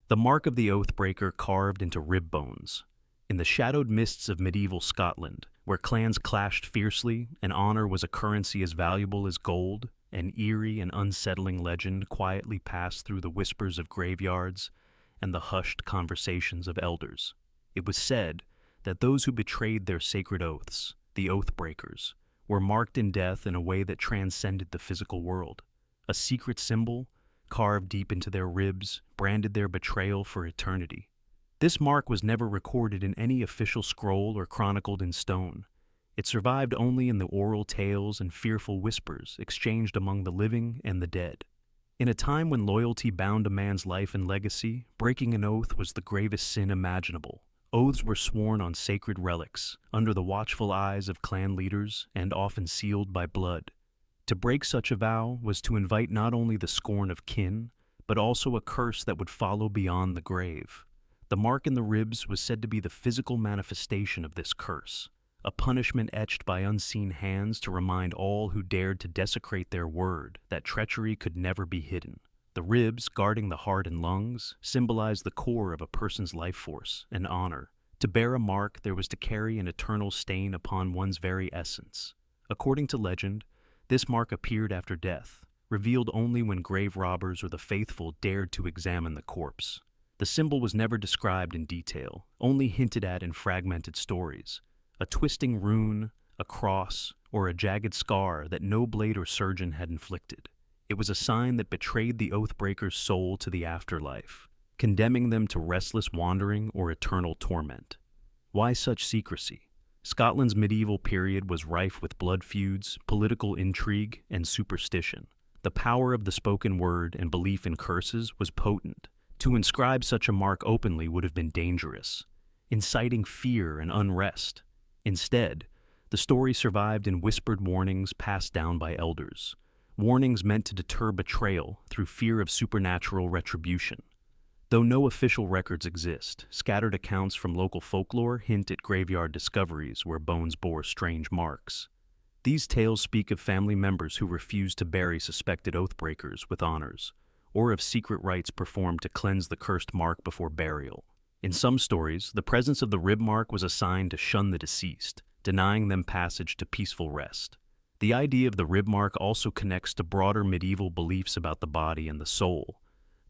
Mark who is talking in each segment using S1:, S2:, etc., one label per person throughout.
S1: The mark of the Oathbreaker carved into rib bones. In the shadowed mists of medieval Scotland, where clans clashed fiercely and honor was a currency as valuable as gold, an eerie and unsettling legend quietly passed through the whispers of graveyards and the hushed conversations of elders. It was said that those who betrayed their sacred oaths, the Oathbreakers, were marked in death in a way that transcended the physical world. A secret symbol, carved deep into their ribs, branded their betrayal for eternity. This mark was never recorded in any official scroll or chronicled in stone. It survived only in the oral tales and fearful whispers exchanged among the living and the dead. In a time when loyalty bound a man's life and legacy, breaking an oath was the gravest sin imaginable. Oaths were sworn on sacred relics, under the watchful eyes of clan leaders, and often sealed by blood. To break such a vow was to invite not only the scorn of kin, but also a curse that would follow beyond the grave. The mark in the ribs was said to be the physical manifestation of this curse, a punishment etched by unseen hands to remind all who dared to desecrate their word that treachery could never be hidden. The ribs, guarding the heart and lungs, symbolized the core of a person's life force and honor. To bear a mark, there was to carry an eternal stain upon one's very essence. According to legend, this mark appeared after death, revealed only when grave robbers or the faithful dared to examine the corpse. The symbol was never described in detail, only hinted at in fragmented stories. A twisting rune, a cross, or a jagged scar that no blade or surgeon had inflicted. It was a sign that betrayed the Oathbreaker's soul to the afterlife, condemning them to restless wandering or eternal torment. Why such secrecy? Scotland's medieval period was rife with blood feuds, political intrigue, and superstition. The power of the spoken word and belief in curses was potent. To inscribe such a mark openly would have been dangerous, inciting fear and unrest. Instead, the story survived in whispered warnings passed down by elders, warnings meant to deter betrayal through fear of supernatural retribution. Though no official records exist, scattered accounts from local folklore hint at graveyard discoveries where bones bore strange marks. These tales speak of family members who refused to bury suspected oathbreakers with honors, or of secret rites performed to cleanse the cursed mark before burial. In some stories, the presence of the rib mark was a sign to shun the deceased, denying them passage to peaceful rest. The idea of the rib mark also connects to broader medieval beliefs about the body and the soul.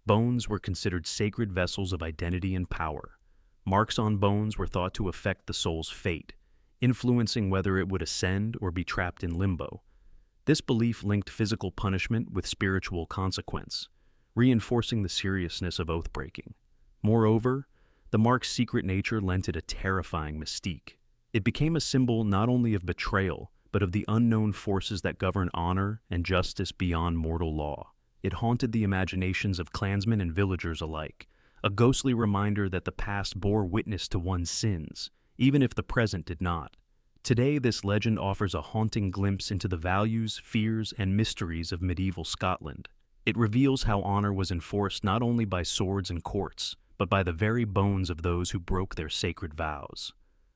S1: Bones were considered sacred vessels of identity and power. Marks on bones were thought to affect the soul's fate, influencing whether it would ascend or be trapped in limbo. This belief linked physical punishment with spiritual consequence, reinforcing the seriousness of oath-breaking. Moreover, the mark's secret nature lent it a terrifying mystique. It became a symbol not only of betrayal, but of the unknown forces that govern honor and justice beyond mortal law. It haunted the imaginations of clansmen and villagers alike, a ghostly reminder that the past bore witness to one's sins, even if the present did not. Today, this legend offers a haunting glimpse into the values, fears, and mysteries of medieval Scotland. It reveals how honor was enforced not only by swords and courts, but by the very bones of those who broke their sacred vows.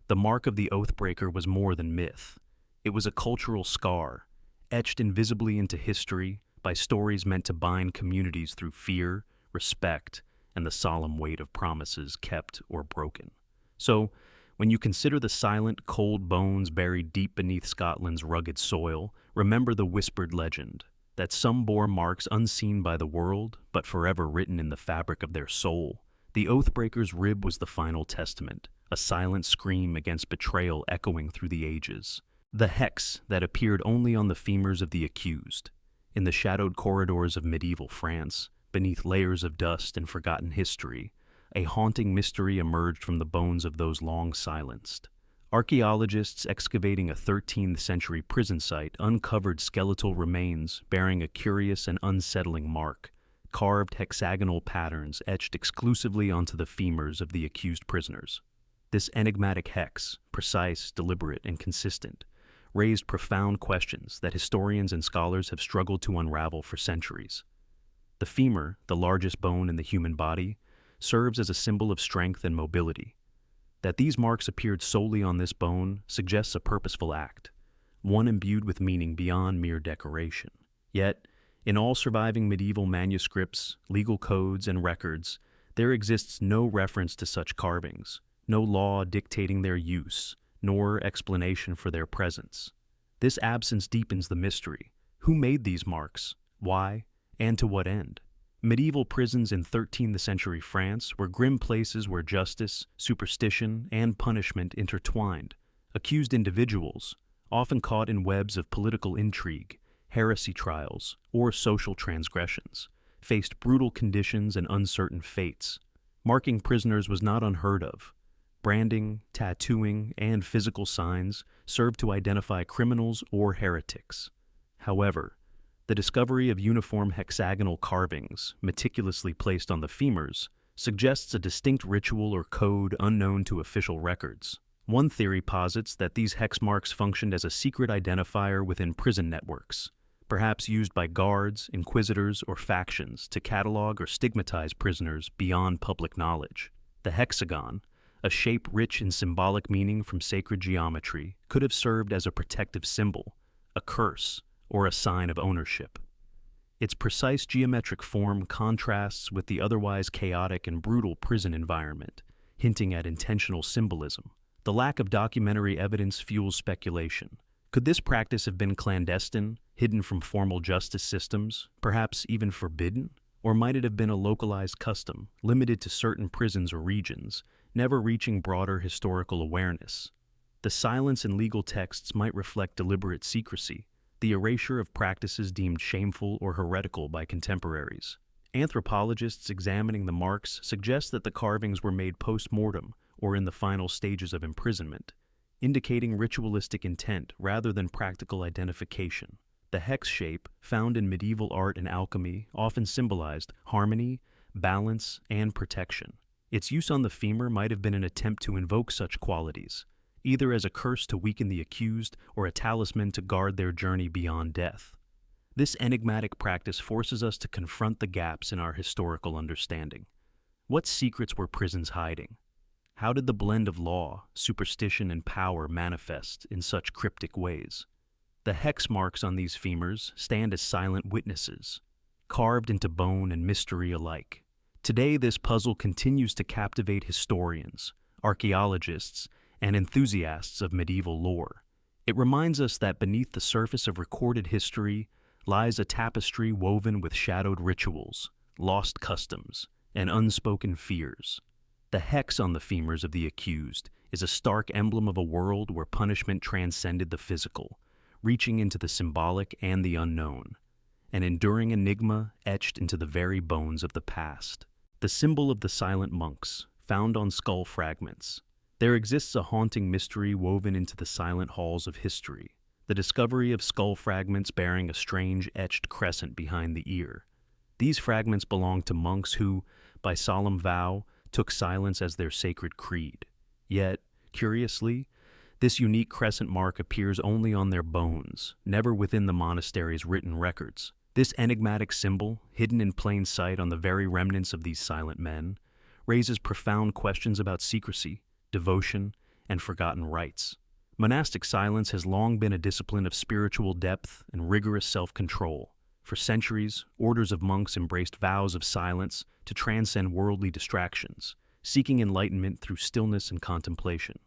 S1: The mark of the Oathbreaker was more than myth. It was a cultural scar, etched invisibly into history by stories meant to bind communities through fear, respect, and the solemn weight of promises kept or broken. So, when you consider the silent, cold bones buried deep beneath Scotland's rugged soil, remember the whispered legend that some bore marks unseen by the world, but forever written in the fabric of their soul. The Oathbreaker's rib was the final testament, a silent scream against betrayal echoing through the ages. The hex that appeared only on the femurs of the accused. In the shadowed corridors of medieval France, beneath layers of dust and forgotten history, a haunting mystery emerged from the bones of those long silenced. Archaeologists excavating a 13th century prison site uncovered skeletal remains bearing a curious and unsettling mark, carved hexagonal patterns etched exclusively onto the femurs of the accused prisoners. This enigmatic hex, precise, deliberate, and consistent, raised profound questions that historians and scholars have struggled to unravel for centuries. The femur, the largest bone in the human body, serves as a symbol of strength and mobility. That these marks appeared solely on this bone suggests a purposeful act, one imbued with meaning beyond mere decoration. Yet, in all surviving medieval manuscripts, legal codes, and records, There exists no reference to such carvings, no law dictating their use, nor explanation for their presence. This absence deepens the mystery. Who made these marks? Why? And to what end? Medieval prisons in 13th century France were grim places where justice, superstition, and punishment intertwined. Accused individuals, often caught in webs of political intrigue, heresy trials, or social transgressions, faced brutal conditions and uncertain fates. Marking prisoners was not unheard of. Branding, tattooing, and physical signs served to identify criminals or heretics. However, the discovery of uniform hexagonal carvings, meticulously placed on the femurs, suggests a distinct ritual or code unknown to official records. One theory posits that these hex marks functioned as a secret identifier within prison networks, perhaps used by guards, inquisitors, or factions to catalog or stigmatize prisoners beyond public knowledge. The hexagon, a shape rich in symbolic meaning from sacred geometry, could have served as a protective symbol, a curse, or a sign of ownership. Its precise geometric form contrasts with the otherwise chaotic and brutal prison environment, hinting at intentional symbolism. The lack of documentary evidence fuels speculation. Could this practice have been clandestine, hidden from formal justice systems, perhaps even forbidden? Or might it have been a localized custom, limited to certain prisons or regions, never reaching broader historical awareness? The silence in legal texts might reflect deliberate secrecy, the erasure of practices deemed shameful or heretical by contemporaries. Anthropologists examining the marks suggest that the carvings were made post-mortem or in the final stages of imprisonment, indicating ritualistic intent rather than practical identification. The hex shape, found in medieval art and alchemy, often symbolized harmony, balance, and protection. Its use on the femur might have been an attempt to invoke such qualities, either as a curse to weaken the accused or a talisman to guard their journey beyond death. This enigmatic practice forces us to confront the gaps in our historical understanding. What secrets were prisons hiding? How did the blend of law, superstition, and power manifest in such cryptic ways? The hex marks on these femurs stand as silent witnesses, carved into bone and mystery alike. Today, this puzzle continues to captivate historians, archaeologists, and enthusiasts of medieval lore. It reminds us that beneath the surface of recorded history lies a tapestry woven with shadowed rituals, lost customs, and unspoken fears. The hex on the femurs of the accused is a stark emblem of a world where punishment transcended the physical, reaching into the symbolic and the unknown, an enduring enigma etched into the very bones of the past. The symbol of the silent monks, found on skull fragments. There exists a haunting mystery woven into the silent halls of history, the discovery of skull fragments bearing a strange etched crescent behind the ear. These fragments belong to monks who, by solemn vow, took silence as their sacred creed. Yet, curiously, this unique crescent mark appears only on their bones, never within the monastery's written records. This enigmatic symbol, hidden in plain sight on the very remnants of these silent men, raises profound questions about secrecy, devotion, and forgotten rites. Monastic silence has long been a discipline of spiritual depth and rigorous self-control. For centuries, orders of monks embraced vows of silence to transcend worldly distractions, seeking enlightenment through stillness and contemplation.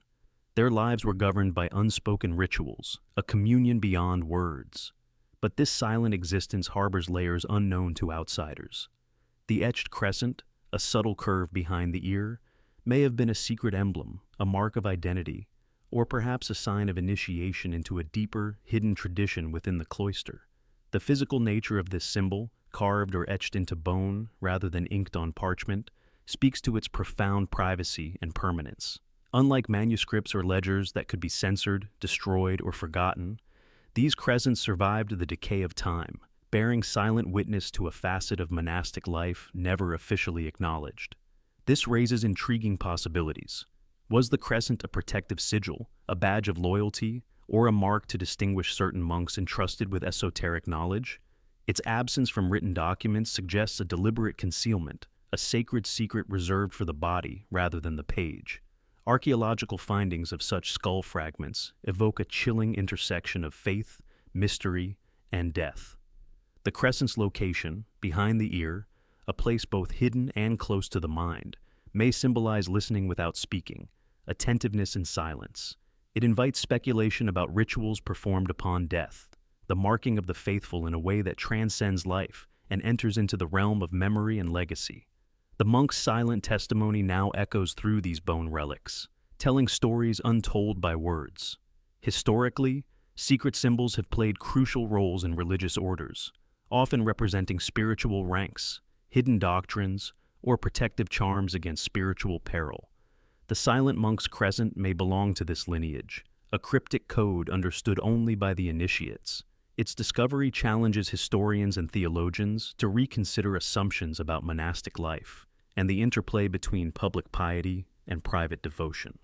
S1: Their lives were governed by unspoken rituals, a communion beyond words. But this silent existence harbors layers unknown to outsiders. The etched crescent, a subtle curve behind the ear, may have been a secret emblem, a mark of identity, or perhaps a sign of initiation into a deeper, hidden tradition within the cloister. The physical nature of this symbol, carved or etched into bone rather than inked on parchment, speaks to its profound privacy and permanence. Unlike manuscripts or ledgers that could be censored, destroyed, or forgotten, these crescents survived the decay of time, bearing silent witness to a facet of monastic life never officially acknowledged. This raises intriguing possibilities. Was the crescent a protective sigil, a badge of loyalty, or a mark to distinguish certain monks entrusted with esoteric knowledge? Its absence from written documents suggests a deliberate concealment, a sacred secret reserved for the body rather than the page. Archaeological findings of such skull fragments evoke a chilling intersection of faith, mystery, and death. The crescent's location, behind the ear, a place both hidden and close to the mind, may symbolize listening without speaking, attentiveness in silence. It invites speculation about rituals performed upon death, the marking of the faithful in a way that transcends life and enters into the realm of memory and legacy. The monk's silent testimony now echoes through these bone relics, telling stories untold by words. Historically, secret symbols have played crucial roles in religious orders, often representing spiritual ranks, hidden doctrines, or protective charms against spiritual peril. The silent monk's crescent may belong to this lineage, a cryptic code understood only by the initiates. Its discovery challenges historians and theologians to reconsider assumptions about monastic life and the interplay between public piety and private devotion.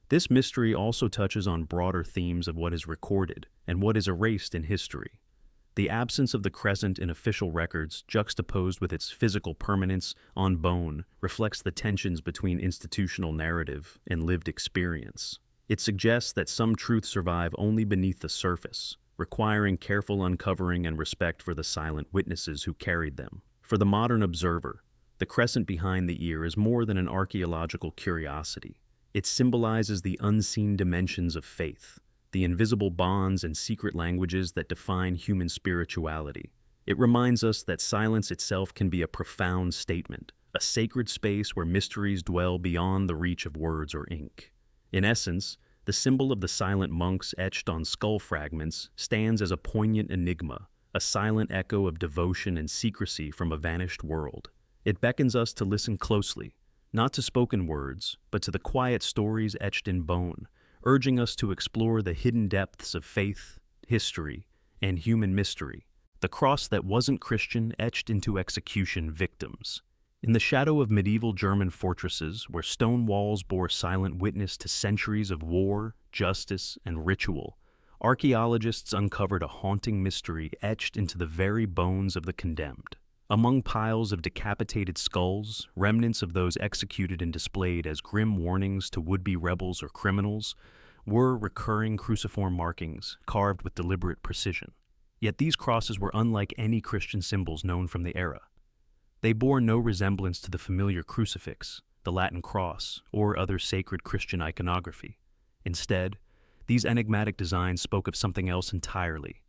S1: This mystery also touches on broader themes of what is recorded and what is erased in history. The absence of the crescent in official records, juxtaposed with its physical permanence on bone, reflects the tensions between institutional narrative and lived experience. It suggests that some truths survive only beneath the surface, requiring careful uncovering and respect for the silent witnesses who carried them. For the modern observer, the crescent behind the ear is more than an archaeological curiosity. It symbolizes the unseen dimensions of faith, the invisible bonds and secret languages that define human spirituality. It reminds us that silence itself can be a profound statement, a sacred space where mysteries dwell beyond the reach of words or ink. In essence, the symbol of the silent monks etched on skull fragments stands as a poignant enigma, a silent echo of devotion and secrecy from a vanished world. It beckons us to listen closely, not to spoken words, but to the quiet stories etched in bone, urging us to explore the hidden depths of faith, history, and human mystery. The cross that wasn't Christian etched into execution victims. In the shadow of medieval German fortresses, where stone walls bore silent witness to centuries of war, justice, and ritual, archaeologists uncovered a haunting mystery etched into the very bones of the condemned. Among piles of decapitated skulls, remnants of those executed and displayed as grim warnings to would-be rebels or criminals, were recurring cruciform markings carved with deliberate precision. Yet these crosses were unlike any Christian symbols known from the era. They bore no resemblance to the familiar crucifix, the Latin cross, or other sacred Christian iconography. Instead, these enigmatic designs spoke of something else entirely,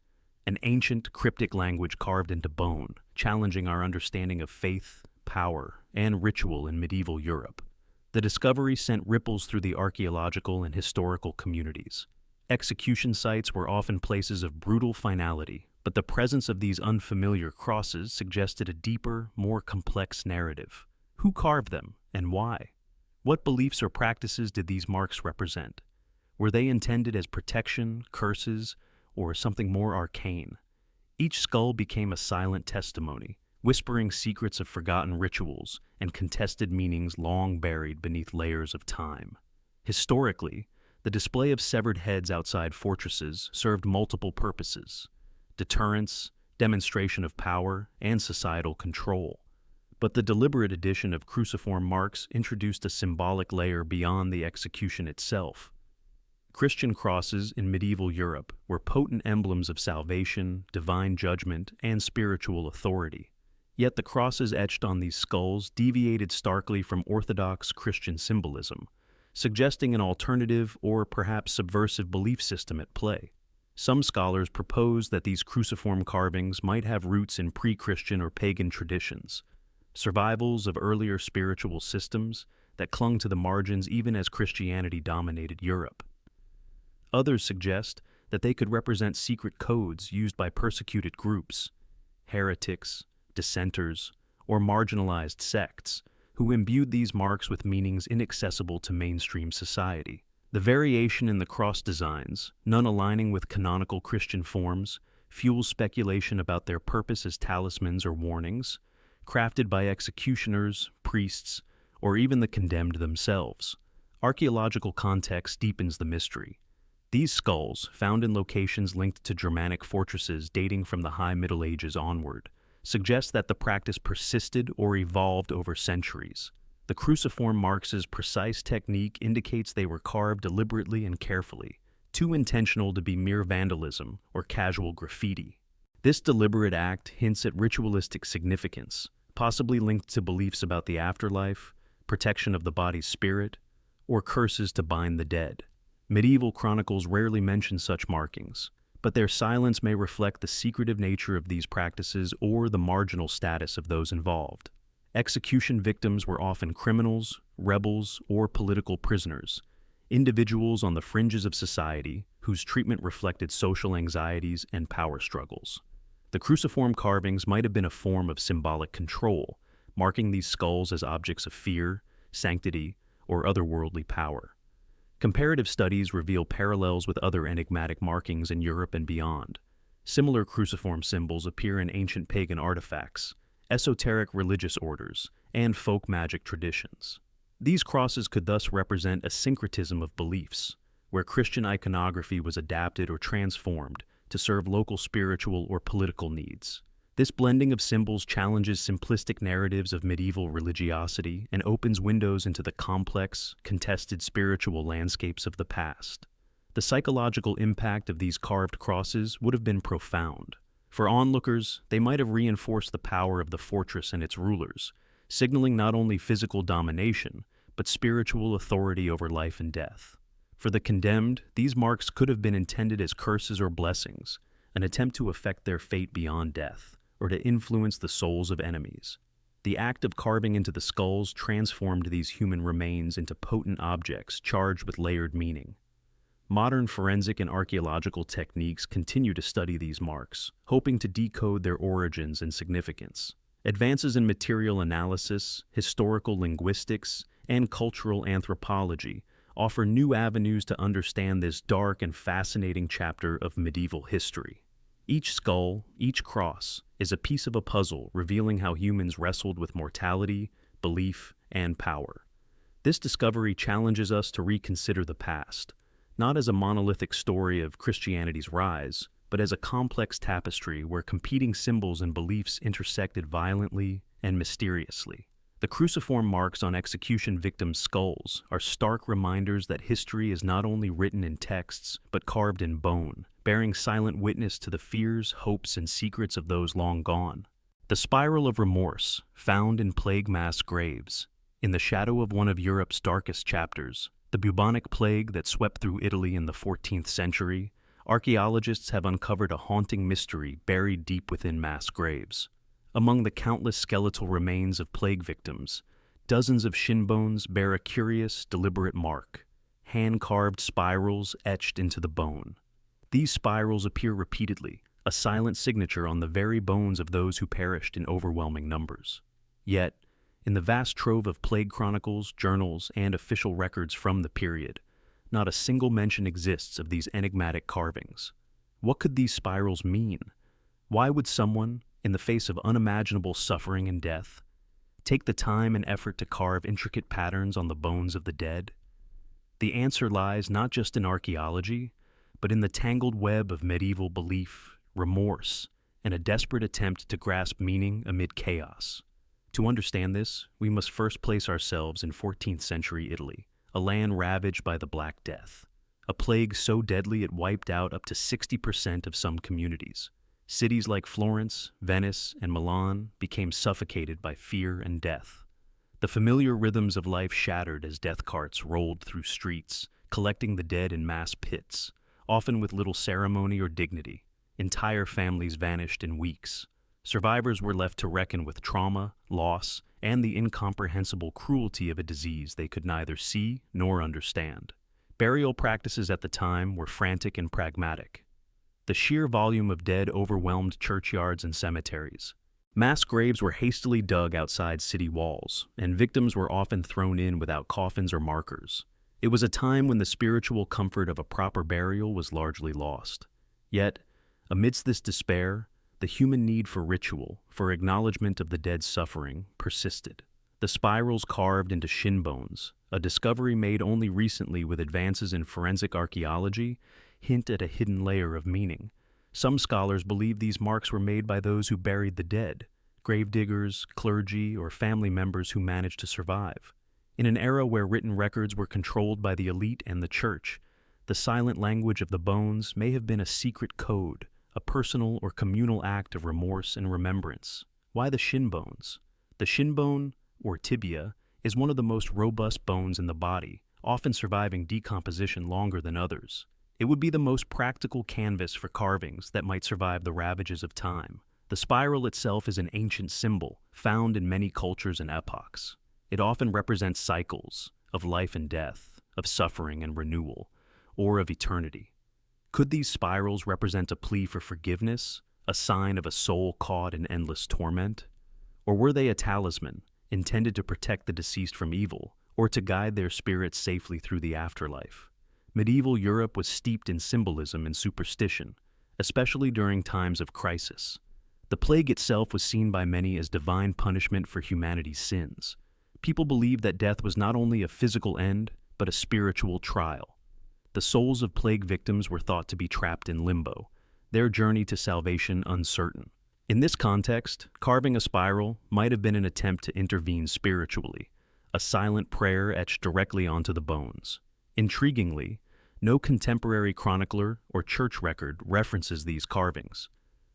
S1: an ancient, cryptic language carved into bone, challenging our understanding of faith, power, and ritual in medieval Europe. The discovery sent ripples through the archaeological and historical communities. Execution sites were often places of brutal finality, but the presence of these unfamiliar crosses suggested a deeper, more complex narrative. Who carved them, and why? What beliefs or practices did these marks represent? Were they intended as protection, curses, or something more arcane? Each skull became a silent testimony, whispering secrets of forgotten rituals and contested meanings long buried beneath layers of time. Historically, the display of severed heads outside fortresses served multiple purposes: deterrence, demonstration of power, and societal control. But the deliberate addition of cruciform marks introduced a symbolic layer beyond the execution itself. Christian crosses in medieval Europe were potent emblems of salvation, divine judgment, and spiritual authority. Yet the crosses etched on these skulls deviated starkly from orthodox Christian symbolism, suggesting an alternative or perhaps subversive belief system at play. Some scholars propose that these cruciform carvings might have roots in pre-Christian or pagan traditions, survivals of earlier spiritual systems that clung to the margins even as Christianity dominated Europe. Others suggest that they could represent secret codes used by persecuted groups, heretics, dissenters, or marginalized sects, who imbued these marks with meanings inaccessible to mainstream society. The variation in the cross designs, none aligning with canonical Christian forms, fuels speculation about their purpose as talismans or warnings, crafted by executioners, priests, or even the condemned themselves. Archaeological context deepens the mystery. These skulls, found in locations linked to Germanic fortresses dating from the High Middle Ages onward, suggest that the practice persisted or evolved over centuries. The cruciform marks' precise technique indicates they were carved deliberately and carefully, too intentional to be mere vandalism or casual graffiti. This deliberate act hints at ritualistic significance, possibly linked to beliefs about the afterlife, protection of the body's spirit, or curses to bind the dead. Medieval chronicles rarely mention such markings, but their silence may reflect the secretive nature of these practices or the marginal status of those involved. Execution victims were often criminals, rebels, or political prisoners, individuals on the fringes of society whose treatment reflected social anxieties and power struggles. The cruciform carvings might have been a form of symbolic control, marking these skulls as objects of fear, sanctity, or otherworldly power. Comparative studies reveal parallels with other enigmatic markings in Europe and beyond. Similar cruciform symbols appear in ancient pagan artifacts, esoteric religious orders, and folk magic traditions. These crosses could thus represent a syncretism of beliefs, where Christian iconography was adapted or transformed to serve local spiritual or political needs. This blending of symbols challenges simplistic narratives of medieval religiosity and opens windows into the complex, contested spiritual landscapes of the past. The psychological impact of these carved crosses would have been profound. For onlookers, they might have reinforced the power of the fortress and its rulers, signaling not only physical domination, but spiritual authority over life and death. For the condemned, these marks could have been intended as curses or blessings, an attempt to affect their fate beyond death, or to influence the souls of enemies. The act of carving into the skulls transformed these human remains into potent objects charged with layered meaning. Modern forensic and archaeological techniques continue to study these marks, hoping to decode their origins and significance. Advances in material analysis, historical linguistics, and cultural anthropology offer new avenues to understand this dark and fascinating chapter of medieval history. Each skull, each cross, is a piece of a puzzle revealing how humans wrestled with mortality, belief, and power. This discovery challenges us to reconsider the past, not as a monolithic story of Christianity's rise, but as a complex tapestry where competing symbols and beliefs intersected violently and mysteriously. The cruciform marks on execution victims' skulls are stark reminders that history is not only written in texts, but carved in bone, bearing silent witness to the fears, hopes, and secrets of those long gone. The spiral of remorse, found in plague mass graves, in the shadow of one of Europe's darkest chapters, the bubonic plague that swept through Italy in the 14th century, archaeologists have uncovered a haunting mystery buried deep within mass graves. Among the countless skeletal remains of plague victims, dozens of shin bones bear a curious, deliberate mark, hand-carved spirals etched into the bone. These spirals appear repeatedly, a silent signature on the very bones of those who perished in overwhelming numbers. Yet, in the vast trove of plague chronicles, journals, and official records from the period, not a single mention exists of these enigmatic carvings. What could these spirals mean? Why would someone, in the face of unimaginable suffering and death, take the time and effort to carve intricate patterns on the bones of the dead? The answer lies not just in archaeology, but in the tangled web of medieval belief, remorse, and a desperate attempt to grasp meaning amid chaos. To understand this, we must first place ourselves in 14th century Italy, a land ravaged by the Black Death, a plague so deadly it wiped out up to 60% of some communities. Cities like Florence, Venice, and Milan became suffocated by fear and death. The familiar rhythms of life shattered as death carts rolled through streets, collecting the dead in mass pits, often with little ceremony or dignity. Entire families vanished in weeks. Survivors were left to reckon with trauma, loss, and the incomprehensible cruelty of a disease they could neither see nor understand. Burial practices at the time were frantic and pragmatic. The sheer volume of dead overwhelmed churchyards and cemeteries. Mass graves were hastily dug outside city walls, and victims were often thrown in without coffins or markers. It was a time when the spiritual comfort of a proper burial was largely lost. Yet, amidst this despair, the human need for ritual, for acknowledgement of the dead's suffering, persisted. The spirals carved into shin bones, a discovery made only recently with advances in forensic archaeology, hint at a hidden layer of meaning. Some scholars believe these marks were made by those who buried the dead, gravediggers, clergy, or family members who managed to survive. In an era where written records were controlled by the elite and the church, the silent language of the bones may have been a secret code, a personal or communal act of remorse and remembrance. Why the shin bones? The shin bone, or tibia, is one of the most robust bones in the body, often surviving decomposition longer than others. It would be the most practical canvas for carvings that might survive the ravages of time. The spiral itself is an ancient symbol found in many cultures and epochs. It often represents cycles of life and death, of suffering and renewal, or of eternity. Could these spirals represent a plea for forgiveness, a sign of a soul caught in endless torment? Or were they a talisman, intended to protect the deceased from evil, or to guide their spirits safely through the afterlife? Medieval Europe was steeped in symbolism and superstition, especially during times of crisis. The plague itself was seen by many as divine punishment for humanity's sins. People believed that death was not only a physical end, but a spiritual trial. The souls of plague victims were thought to be trapped in limbo, their journey to salvation uncertain. In this context, carving a spiral might have been an attempt to intervene spiritually, a silent prayer etched directly onto the bones. Intriguingly, no contemporary chronicler or church record references these carvings.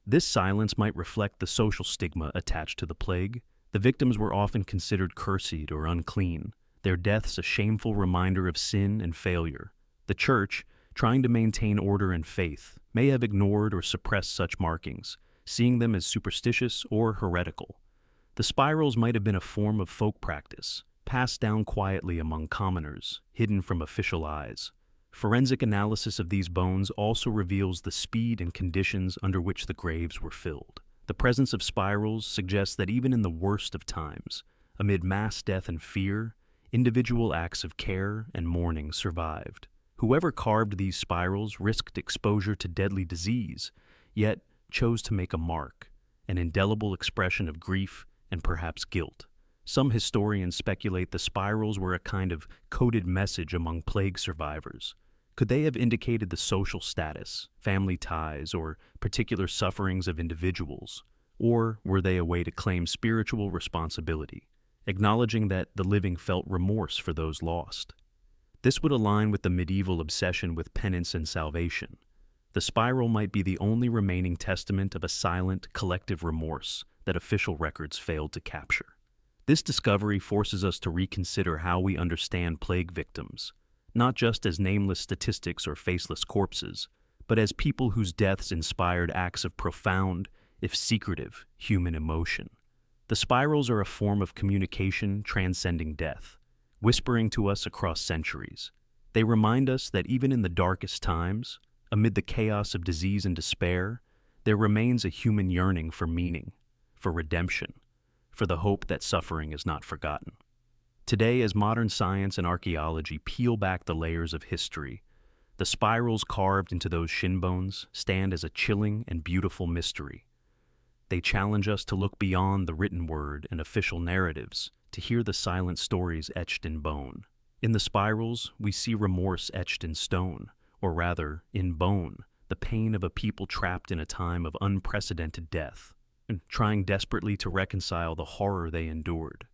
S1: This silence might reflect the social stigma attached to the plague. The victims were often considered cursed or unclean, their deaths a shameful reminder of sin and failure. The church, trying to maintain order and faith, may have ignored or suppressed such markings, seeing them as superstitious or heretical. The spirals might have been a form of folk practice, passed down quietly among commoners, hidden from official eyes. Forensic analysis of these bones also reveals the speed and conditions under which the graves were filled. The presence of spirals suggests that even in the worst of times, amid mass death and fear, individual acts of care and mourning survived. Whoever carved these spirals risked exposure to deadly disease, yet chose to make a mark, an indelible expression of grief and perhaps guilt. Some historians speculate the spirals were a kind of coded message among plague survivors. Could they have indicated the social status, family ties, or particular sufferings of individuals? Or were they a way to claim spiritual responsibility, acknowledging that the living felt remorse for those lost? This would align with the medieval obsession with penance and salvation. The spiral might be the only remaining testament of a silent, collective remorse that official records failed to capture. This discovery forces us to reconsider how we understand plague victims, not just as nameless statistics or faceless corpses, but as people whose deaths inspired acts of profound, if secretive, human emotion. The spirals are a form of communication transcending death, whispering to us across centuries. They remind us that even in the darkest times, amid the chaos of disease and despair, there remains a human yearning for meaning, for redemption, for the hope that suffering is not forgotten. Today, as modern science and archaeology peel back the layers of history, the spirals carved into those shin bones stand as a chilling and beautiful mystery. They challenge us to look beyond the written word and official narratives, to hear the silent stories etched in bone. In the spirals, we see remorse etched in stone, or rather, in bone, the pain of a people trapped in a time of unprecedented death, and trying desperately to reconcile the horror they endured.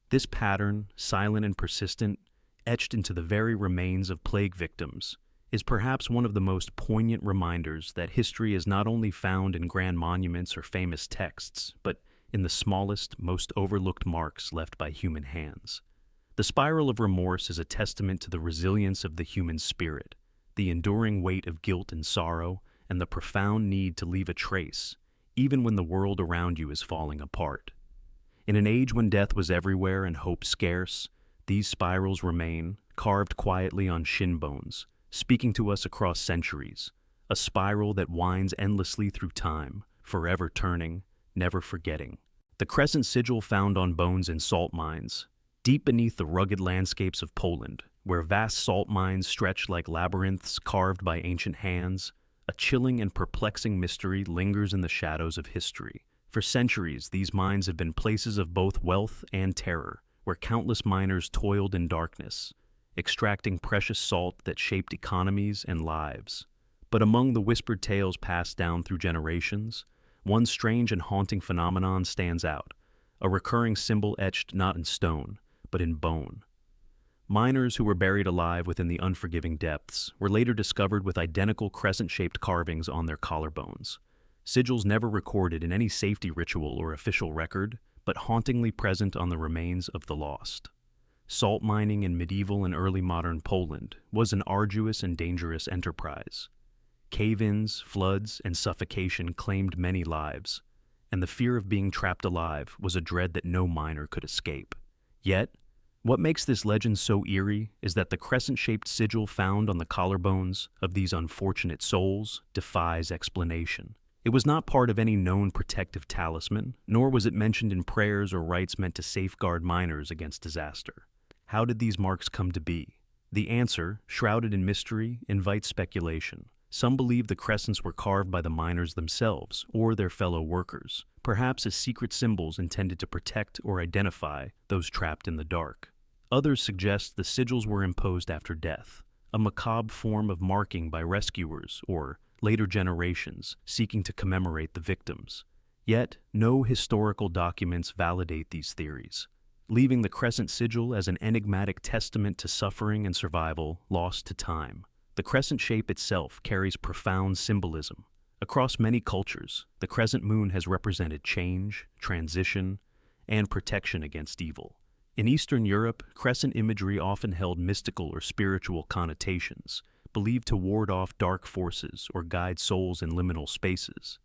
S1: This pattern, silent and persistent, etched into the very remains of plague victims, is perhaps one of the most poignant reminders that history is not only found in grand monuments or famous texts, but in the smallest, most overlooked marks left by human hands. The spiral of remorse is a testament to the resilience of the human spirit, the enduring weight of guilt and sorrow, and the profound need to leave a trace, even when the world around you is falling apart. In an age when death was everywhere and hope scarce, these spirals remain, carved quietly on shin bones, speaking to us across centuries, a spiral that winds endlessly through time, forever turning, never forgetting. The Crescent sigil found on bones in salt mines, deep beneath the rugged landscapes of Poland, where vast salt mines stretch like labyrinths carved by ancient hands, a chilling and perplexing mystery lingers in the shadows of history. For centuries, these mines have been places of both wealth and terror, where countless miners toiled in darkness, extracting precious salt that shaped economies and lives. But among the whispered tales passed down through generations, one strange and haunting phenomenon stands out, a recurring symbol etched not in stone, but in bone. Miners who were buried alive within the unforgiving depths were later discovered with identical crescent-shaped carvings on their collarbones. Sigils never recorded in any safety ritual or official record, but hauntingly present on the remains of the lost. Salt mining in medieval and early modern Poland was an arduous and dangerous enterprise. Cave-ins, floods, and suffocation claimed many lives, and the fear of being trapped alive was a dread that no miner could escape. Yet, what makes this legend so eerie is that the crescent-shaped sigil found on the collarbones of these unfortunate souls defies explanation. It was not part of any known protective talisman, nor was it mentioned in prayers or rites meant to safeguard miners against disaster. How did these marks come to be? The answer, shrouded in mystery, invites speculation. Some believe the crescents were carved by the miners themselves or their fellow workers, perhaps as secret symbols intended to protect or identify those trapped in the dark. Others suggest the sigils were imposed after death, a macabre form of marking by rescuers or later generations seeking to commemorate the victims. Yet, no historical documents validate these theories, leaving the crescent sigil as an enigmatic testament to suffering and survival lost to time. The crescent shape itself carries profound symbolism. Across many cultures, the crescent moon has represented change, transition, and protection against evil. In Eastern Europe, crescent imagery often held mystical or spiritual connotations, believed to ward off dark forces or guide souls in liminal spaces.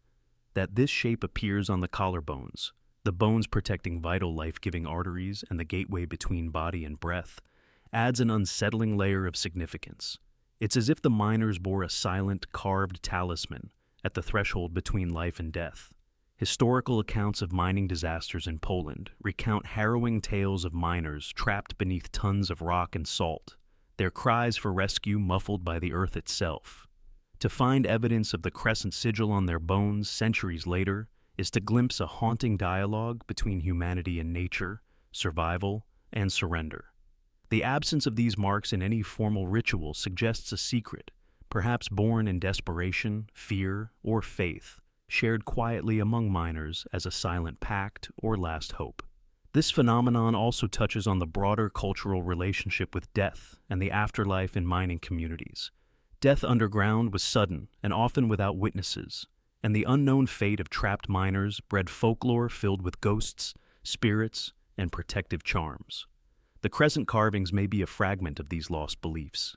S1: That this shape appears on the collarbones, the bones protecting vital life-giving arteries and the gateway between body and breath, adds an unsettling layer of significance. It's as if the miners bore a silent, carved talisman at the threshold between life and death. Historical accounts of mining disasters in Poland recount harrowing tales of miners trapped beneath tons of rock and salt, their cries for rescue muffled by the earth itself. To find evidence of the crescent sigil on their bones centuries later is to glimpse a haunting dialogue between humanity and nature, survival, and surrender. The absence of these marks in any formal ritual suggests a secret, perhaps born in desperation, fear, or faith, shared quietly among miners as a silent pact or last hope. This phenomenon also touches on the broader cultural relationship with death and the afterlife in mining communities. Death underground was sudden and often without witnesses, and the unknown fate of trapped miners bred folklore filled with ghosts, spirits, and protective charms. The crescent carvings may be a fragment of these lost beliefs,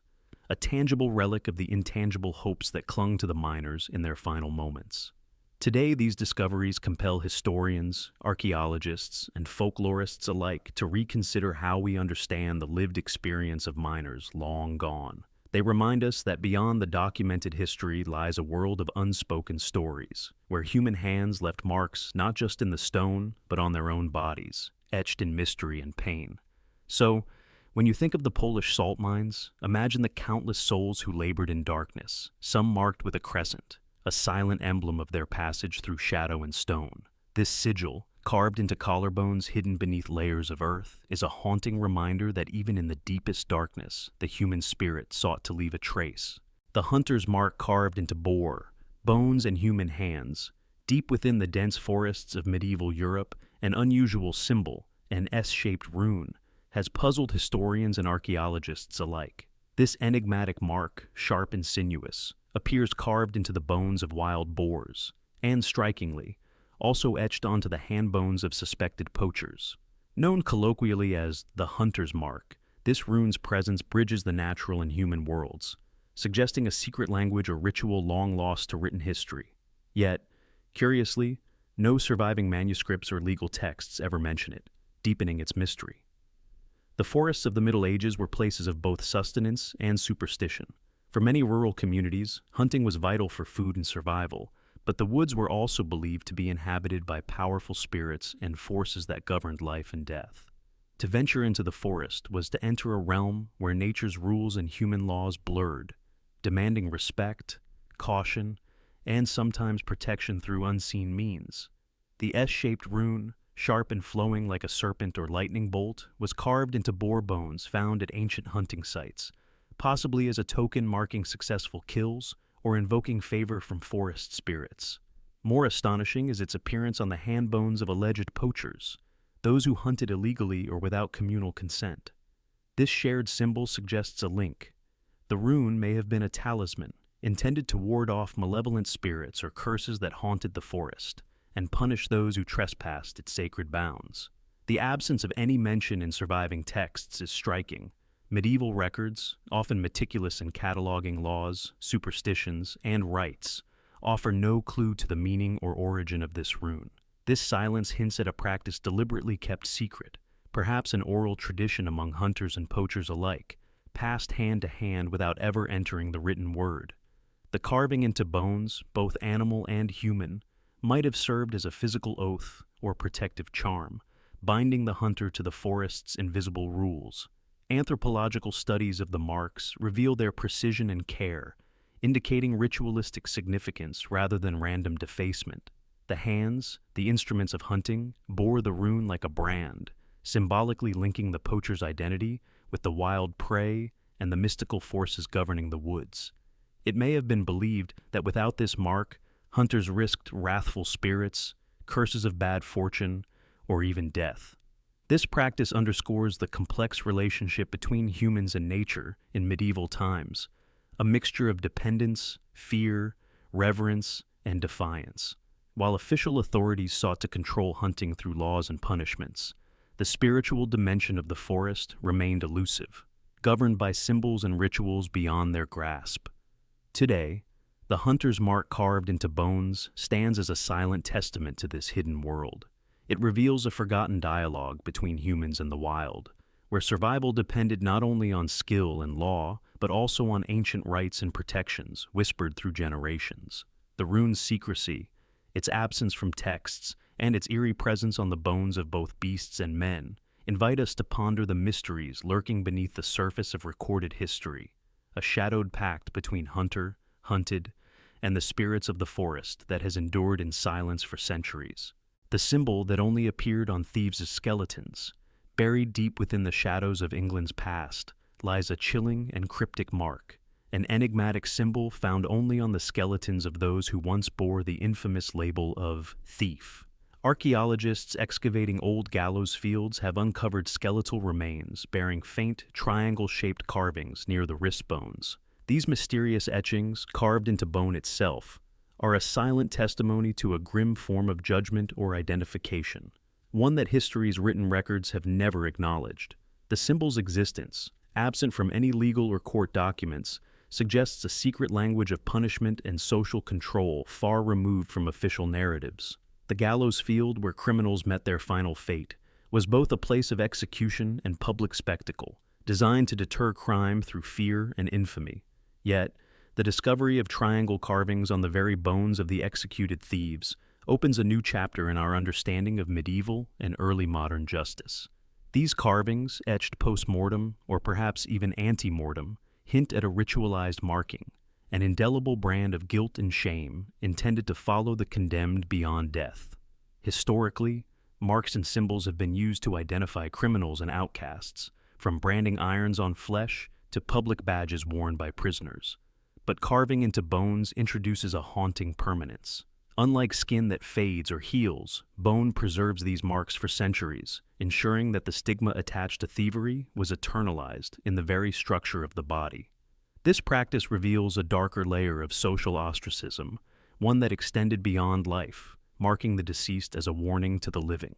S1: a tangible relic of the intangible hopes that clung to the miners in their final moments. Today, these discoveries compel historians, archaeologists, and folklorists alike to reconsider how we understand the lived experience of miners long gone. They remind us that beyond the documented history lies a world of unspoken stories, where human hands left marks not just in the stone, but on their own bodies, etched in mystery and pain. So, when you think of the Polish salt mines, imagine the countless souls who labored in darkness, some marked with a crescent, a silent emblem of their passage through shadow and stone. This sigil, carved into collarbones hidden beneath layers of earth, is a haunting reminder that even in the deepest darkness, the human spirit sought to leave a trace. The hunter's mark carved into Boar, bones and human hands, deep within the dense forests of medieval Europe, an unusual symbol, an S-shaped rune, has puzzled historians and archaeologists alike. This enigmatic mark, sharp and sinuous, appears carved into the bones of wild boars, and strikingly, also etched onto the hand bones of suspected poachers. Known colloquially as the hunter's mark, this rune's presence bridges the natural and human worlds, suggesting a secret language or ritual long lost to written history. Yet, curiously, no surviving manuscripts or legal texts ever mention it, deepening its mystery. The forests of the Middle Ages were places of both sustenance and superstition. For many rural communities, hunting was vital for food and survival, but the woods were also believed to be inhabited by powerful spirits and forces that governed life and death. To venture into the forest was to enter a realm where nature's rules and human laws blurred, demanding respect, caution, and sometimes protection through unseen means. The S-shaped rune, sharp and flowing like a serpent or lightning bolt, was carved into boar bones found at ancient hunting sites, possibly as a token marking successful kills or invoking favor from forest spirits. More astonishing is its appearance on the hand bones of alleged poachers, those who hunted illegally or without communal consent. This shared symbol suggests a link. The rune may have been a talisman, intended to ward off malevolent spirits or curses that haunted the forest, and punish those who trespassed its sacred bounds. The absence of any mention in surviving texts is striking. Medieval records, often meticulous in cataloging laws, superstitions, and rites, offer no clue to the meaning or origin of this rune. This silence hints at a practice deliberately kept secret, perhaps an oral tradition among hunters and poachers alike, passed hand to hand without ever entering the written word. The carving into bones, both animal and human, might have served as a physical oath or protective charm, binding the hunter to the forest's invisible rules. Anthropological studies of the marks reveal their precision and care, indicating ritualistic significance rather than random defacement. The hands, the instruments of hunting, bore the rune like a brand, symbolically linking the poacher's identity with the wild prey and the mystical forces governing the woods. It may have been believed that without this mark, hunters risked wrathful spirits, curses of bad fortune, or even death. This practice underscores the complex relationship between humans and nature in medieval times, a mixture of dependence, fear, reverence, and defiance. While official authorities sought to control hunting through laws and punishments, the spiritual dimension of the forest remained elusive, governed by symbols and rituals beyond their grasp. Today, the hunter's mark carved into bones stands as a silent testament to this hidden world. It reveals a forgotten dialogue between humans and the wild, where survival depended not only on skill and law, but also on ancient rites and protections whispered through generations. The rune's secrecy, its absence from texts, and its eerie presence on the bones of both beasts and men invite us to ponder the mysteries lurking beneath the surface of recorded history, a shadowed pact between hunter, hunted, and the spirits of the forest that has endured in silence for centuries. The symbol that only appeared on Thieves' skeletons, buried deep within the shadows of England's past, lies a chilling and cryptic mark, an enigmatic symbol found only on the skeletons of those who once bore the infamous label of thief. Archaeologists excavating old gallows fields have uncovered skeletal remains bearing faint, triangle-shaped carvings near the wrist bones. These mysterious etchings, carved into bone itself, are a silent testimony to a grim form of judgment or identification, one that history's written records have never acknowledged. The symbol's existence, absent from any legal or court documents, suggests a secret language of punishment and social control far removed from official narratives. The gallows field where criminals met their final fate was both a place of execution and public spectacle, designed to deter crime through fear and infamy. Yet, the discovery of triangle carvings on the very bones of the executed thieves opens a new chapter in our understanding of medieval and early modern justice. These carvings, etched post-mortem or perhaps even ante-mortem, hint at a ritualized marking, an indelible brand of guilt and shame intended to follow the condemned beyond death. Historically, marks and symbols have been used to identify criminals and outcasts, from branding irons on flesh to public badges worn by prisoners. But carving into bones introduces a haunting permanence. Unlike skin that fades or heals, bone preserves these marks for centuries, ensuring that the stigma attached to thievery was eternalized in the very structure of the body. This practice reveals a darker layer of social ostracism, one that extended beyond life, marking the deceased as a warning to the living.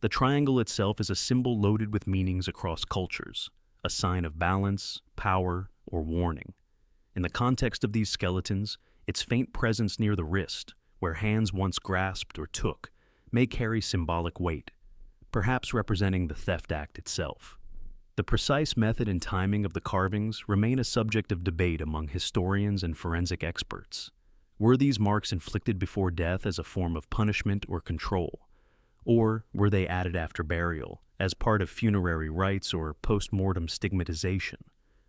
S1: The triangle itself is a symbol loaded with meanings across cultures, a sign of balance, power, or warning. In the context of these skeletons, its faint presence near the wrist, where hands once grasped or took, may carry symbolic weight, perhaps representing the theft act itself. The precise method and timing of the carvings remain a subject of debate among historians and forensic experts. Were these marks inflicted before death as a form of punishment or control? Or were they added after burial, as part of funerary rites or post-mortem stigmatization?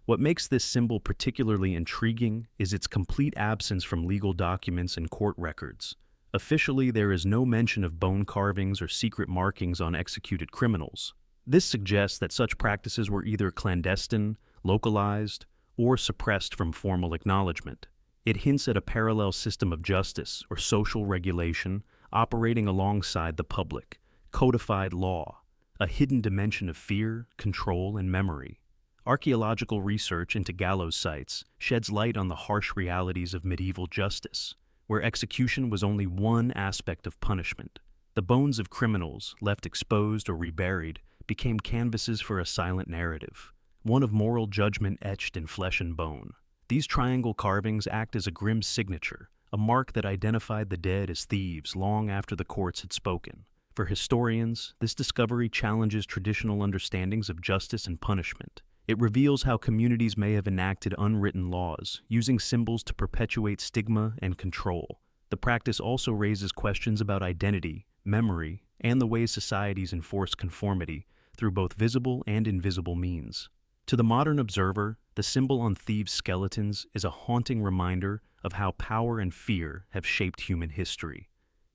S1: What makes this symbol particularly intriguing is its complete absence from legal documents and court records. Officially, there is no mention of bone carvings or secret markings on executed criminals. This suggests that such practices were either clandestine, localized, or suppressed from formal acknowledgement. It hints at a parallel system of justice or social regulation operating alongside the public, codified law, a hidden dimension of fear, control, and memory. Archaeological research into gallows sites sheds light on the harsh realities of medieval justice, where execution was only one aspect of punishment. The bones of criminals, left exposed or reburied, became canvases for a silent narrative, one of moral judgment etched in flesh and bone. These triangle carvings act as a grim signature, a mark that identified the dead as thieves long after the courts had spoken. For historians, this discovery challenges traditional understandings of justice and punishment. It reveals how communities may have enacted unwritten laws, using symbols to perpetuate stigma and control. The practice also raises questions about identity, memory, and the ways societies enforce conformity through both visible and invisible means. To the modern observer, the symbol on thieves' skeletons is a haunting reminder of how power and fear have shaped human history.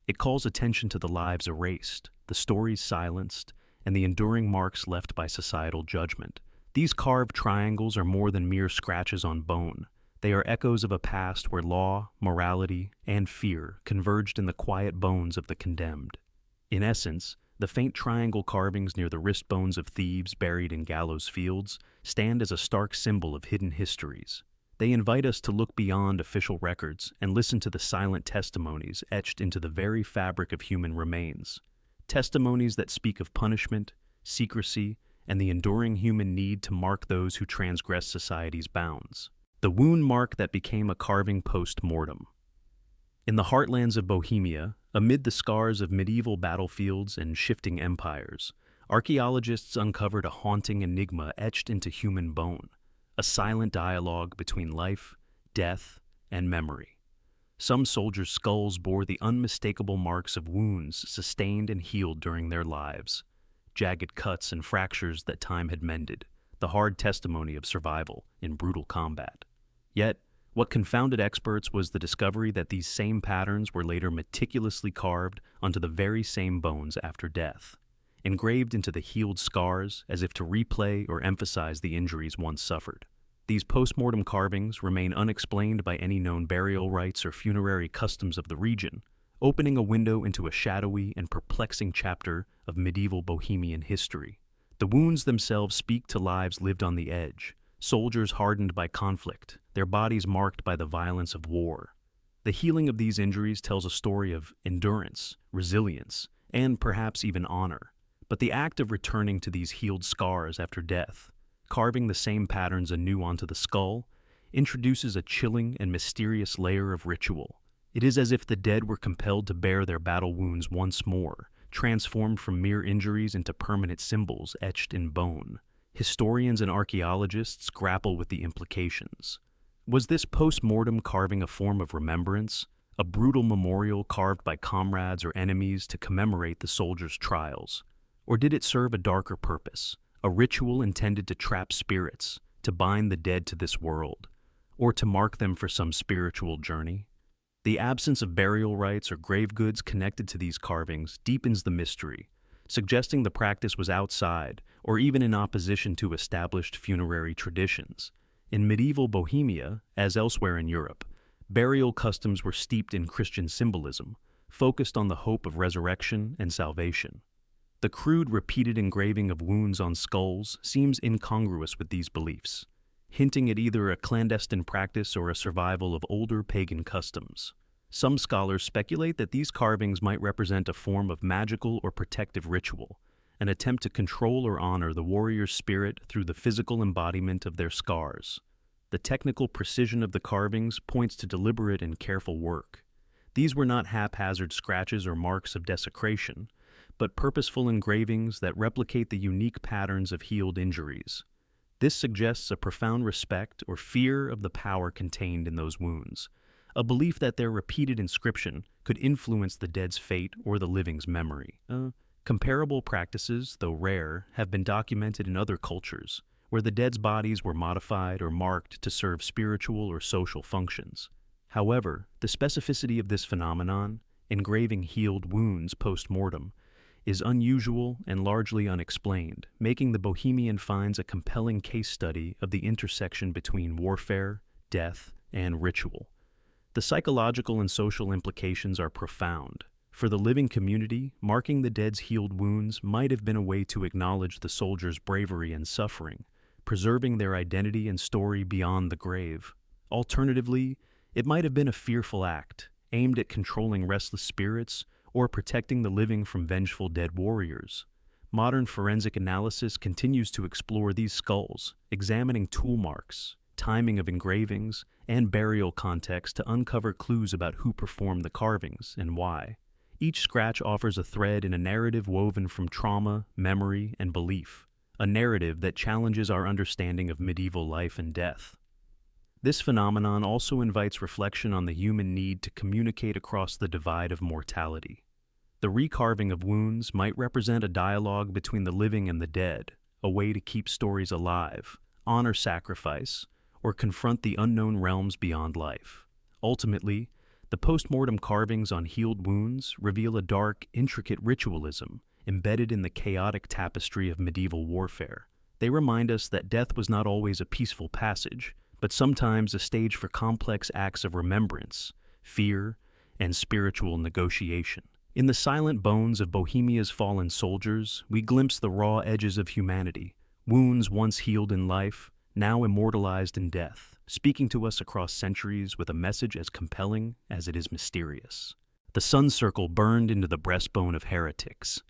S1: It calls attention to the lives erased, the stories silenced, and the enduring marks left by societal judgment. These carved triangles are more than mere scratches on bone. They are echoes of a past where law, morality, and fear converged in the quiet bones of the condemned. In essence, the faint triangle carvings near the wrist bones of thieves buried in gallows fields stand as a stark symbol of hidden histories. They invite us to look beyond official records and listen to the silent testimonies etched into the very fabric of human remains. Testimonies that speak of punishment, secrecy, and the enduring human need to mark those who transgress society's bounds. The wound mark that became a carving post-mortem. In the heartlands of Bohemia, amid the scars of medieval battlefields and shifting empires, archaeologists uncovered a haunting enigma etched into human bone, a silent dialogue between life, death, and memory. Some soldiers' skulls bore the unmistakable marks of wounds sustained and healed during their lives, jagged cuts and fractures that time had mended, the hard testimony of survival in brutal combat. Yet, what confounded experts was the discovery that these same patterns were later meticulously carved onto the very same bones after death, engraved into the healed scars as if to replay or emphasize the injuries once suffered. These post-mortem carvings remain unexplained by any known burial rites or funerary customs of the region, opening a window into a shadowy and perplexing chapter of medieval Bohemian history. The wounds themselves speak to lives lived on the edge, soldiers hardened by conflict, their bodies marked by the violence of war. The healing of these injuries tells a story of endurance, resilience, and perhaps even honor. But the act of returning to these healed scars after death, carving the same patterns anew onto the skull, introduces a chilling and mysterious layer of ritual. It is as if the dead were compelled to bear their battle wounds once more, transformed from mere injuries into permanent symbols etched in bone. Historians and archaeologists grapple with the implications. Was this post-mortem carving a form of remembrance, a brutal memorial carved by comrades or enemies to commemorate the soldiers' trials? Or did it serve a darker purpose, a ritual intended to trap spirits, to bind the dead to this world, or to mark them for some spiritual journey? The absence of burial rites or grave goods connected to these carvings deepens the mystery, suggesting the practice was outside or even in opposition to established funerary traditions. In medieval Bohemia, as elsewhere in Europe, burial customs were steeped in Christian symbolism, focused on the hope of resurrection and salvation. The crude, repeated engraving of wounds on skulls seems incongruous with these beliefs, hinting at either a clandestine practice or a survival of older pagan customs. Some scholars speculate that these carvings might represent a form of magical or protective ritual, an attempt to control or honor the warrior's spirit through the physical embodiment of their scars. The technical precision of the carvings points to deliberate and careful work. These were not haphazard scratches or marks of desecration, but purposeful engravings that replicate the unique patterns of healed injuries. This suggests a profound respect or fear of the power contained in those wounds, a belief that their repeated inscription could influence the dead's fate or the living's memory. Comparable practices, though rare, have been documented in other cultures, where the dead's bodies were modified or marked to serve spiritual or social functions. However, the specificity of this phenomenon, engraving healed wounds post-mortem, is unusual and largely unexplained, making the Bohemian finds a compelling case study of the intersection between warfare, death, and ritual. The psychological and social implications are profound. For the living community, marking the dead's healed wounds might have been a way to acknowledge the soldiers' bravery and suffering, preserving their identity and story beyond the grave. Alternatively, it might have been a fearful act, aimed at controlling restless spirits or protecting the living from vengeful dead warriors. Modern forensic analysis continues to explore these skulls, examining tool marks, timing of engravings, and burial context to uncover clues about who performed the carvings and why. Each scratch offers a thread in a narrative woven from trauma, memory, and belief, a narrative that challenges our understanding of medieval life and death. This phenomenon also invites reflection on the human need to communicate across the divide of mortality. The recarving of wounds might represent a dialogue between the living and the dead, a way to keep stories alive, honor sacrifice, or confront the unknown realms beyond life. Ultimately, the post-mortem carvings on healed wounds reveal a dark, intricate ritualism embedded in the chaotic tapestry of medieval warfare. They remind us that death was not always a peaceful passage, but sometimes a stage for complex acts of remembrance, fear, and spiritual negotiation. In the silent bones of Bohemia's fallen soldiers, we glimpse the raw edges of humanity, wounds once healed in life, now immortalized in death, speaking to us across centuries with a message as compelling as it is mysterious. The sun circle burned into the breastbone of heretics.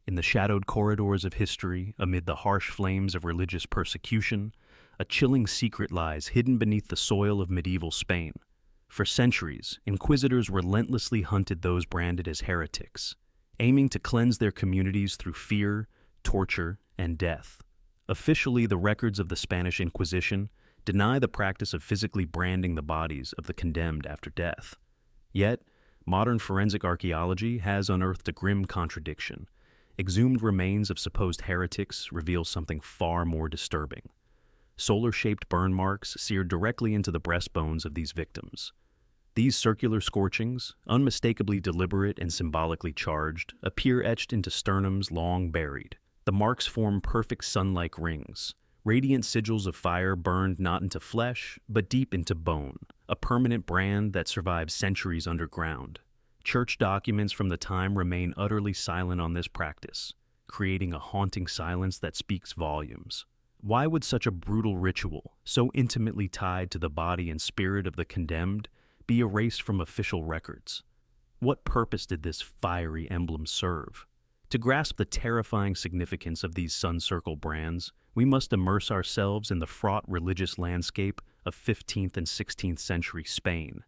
S1: In the shadowed corridors of history, amid the harsh flames of religious persecution, a chilling secret lies hidden beneath the soil of medieval Spain. For centuries, inquisitors relentlessly hunted those branded as heretics, aiming to cleanse their communities through fear, torture, and death. Officially, the records of the Spanish Inquisition deny the practice of physically branding the bodies of the condemned after death. Yet, modern forensic archaeology has unearthed a grim contradiction. Exhumed remains of supposed heretics reveal something far more disturbing. Solar-shaped burn marks seared directly into the breastbones of these victims. These circular scorchings, unmistakably deliberate and symbolically charged, appear etched into sternums long buried. The marks form perfect sun-like rings, radiant sigils of fire burned not into flesh, but deep into bone, a permanent brand that survives centuries underground. Church documents from the time remain utterly silent on this practice, creating a haunting silence that speaks volumes. Why would such a brutal ritual, so intimately tied to the body and spirit of the condemned, be erased from official records? What purpose did this fiery emblem serve? To grasp the terrifying significance of these sun circle brands, we must immerse ourselves in the fraught religious landscape of 15th and 16th century Spain,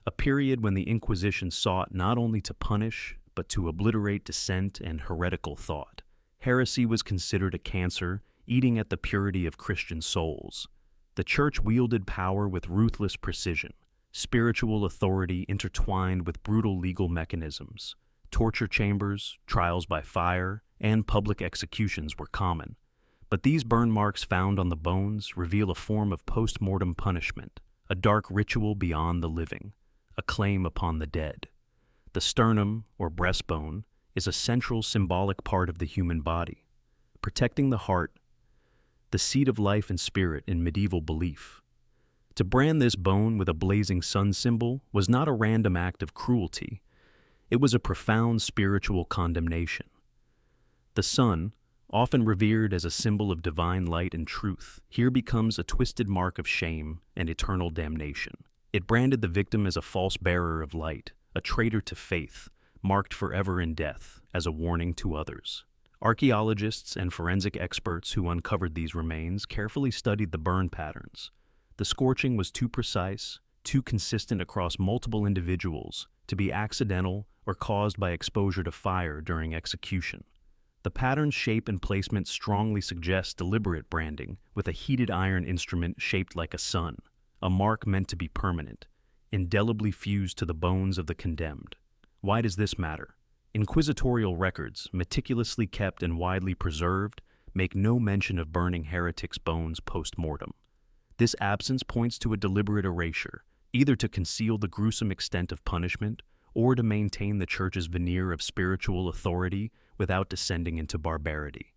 S1: a period when the Inquisition sought not only to punish, but to obliterate dissent and heretical thought. Heresy was considered a cancer, eating at the purity of Christian souls. The Church wielded power with ruthless precision, spiritual authority intertwined with brutal legal mechanisms. Torture chambers, trials by fire, and public executions were common. But these burn marks found on the bones reveal a form of post-mortem punishment, a dark ritual beyond the living, a claim upon the dead. The sternum, or breastbone, is a central symbolic part of the human body, protecting the heart, the seat of life and spirit in medieval belief. To brand this bone with a blazing sun symbol was not a random act of cruelty. It was a profound spiritual condemnation. The sun, often revered as a symbol of divine light and truth, here becomes a twisted mark of shame and eternal damnation. It branded the victim as a false bearer of light, a traitor to faith, marked forever in death, as a warning to others. Archaeologists and forensic experts who uncovered these remains carefully studied the burn patterns. The scorching was too precise, too consistent across multiple individuals to be accidental or caused by exposure to fire during execution. The pattern's shape and placement strongly suggest deliberate branding with a heated iron instrument shaped like a sun, a mark meant to be permanent, indelibly fused to the bones of the condemned. Why does this matter? Inquisitorial records, meticulously kept and widely preserved, make no mention of burning heretics' bones post-mortem. This absence points to a deliberate erasure, either to conceal the gruesome extent of punishment or to maintain the Church's veneer of spiritual authority without descending into barbarity.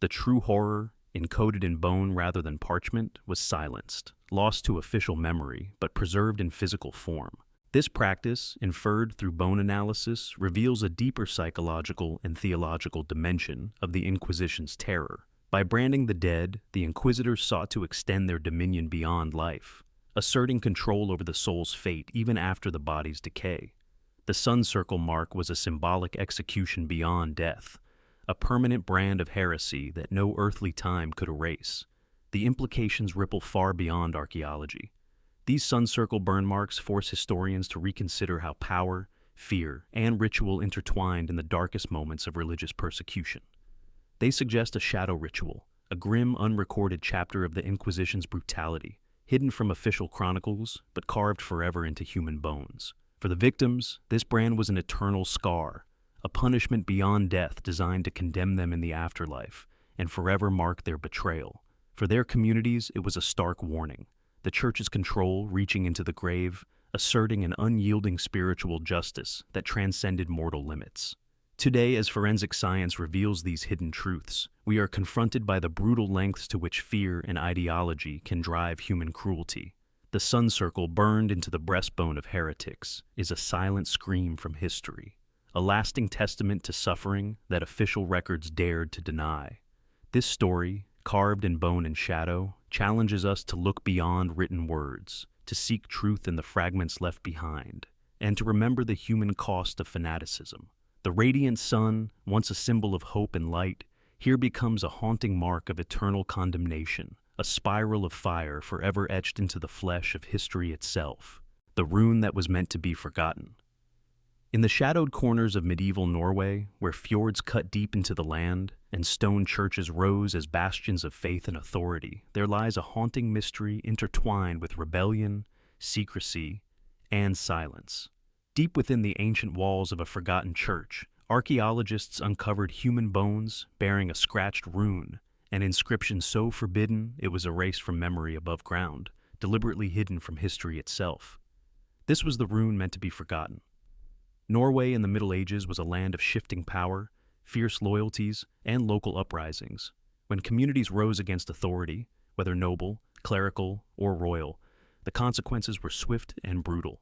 S1: The true horror, encoded in bone rather than parchment, was silenced, lost to official memory, but preserved in physical form. This practice, inferred through bone analysis, reveals a deeper psychological and theological dimension of the Inquisition's terror. By branding the dead, the Inquisitors sought to extend their dominion beyond life, asserting control over the soul's fate even after the body's decay. The sun circle mark was a symbolic execution beyond death, a permanent brand of heresy that no earthly time could erase. The implications ripple far beyond archaeology. These sun circle burn marks force historians to reconsider how power, fear, and ritual intertwined in the darkest moments of religious persecution. They suggest a shadow ritual, a grim, unrecorded chapter of the Inquisition's brutality, hidden from official chronicles, but carved forever into human bones. For the victims, this brand was an eternal scar, a punishment beyond death designed to condemn them in the afterlife and forever mark their betrayal. For their communities, it was a stark warning, the Church's control reaching into the grave, asserting an unyielding spiritual justice that transcended mortal limits. Today, as forensic science reveals these hidden truths, we are confronted by the brutal lengths to which fear and ideology can drive human cruelty. The sun circle burned into the breastbone of heretics is a silent scream from history, a lasting testament to suffering that official records dared to deny. This story, carved in bone and shadow, challenges us to look beyond written words, to seek truth in the fragments left behind, and to remember the human cost of fanaticism. The radiant sun, once a symbol of hope and light, here becomes a haunting mark of eternal condemnation, a spiral of fire forever etched into the flesh of history itself, the rune that was meant to be forgotten. In the shadowed corners of medieval Norway, where fjords cut deep into the land and stone churches rose as bastions of faith and authority, there lies a haunting mystery intertwined with rebellion, secrecy, and silence. Deep within the ancient walls of a forgotten church, archaeologists uncovered human bones bearing a scratched rune, an inscription so forbidden it was erased from memory above ground, deliberately hidden from history itself. This was the rune meant to be forgotten. Norway in the Middle Ages was a land of shifting power, fierce loyalties, and local uprisings. When communities rose against authority, whether noble, clerical, or royal, the consequences were swift and brutal.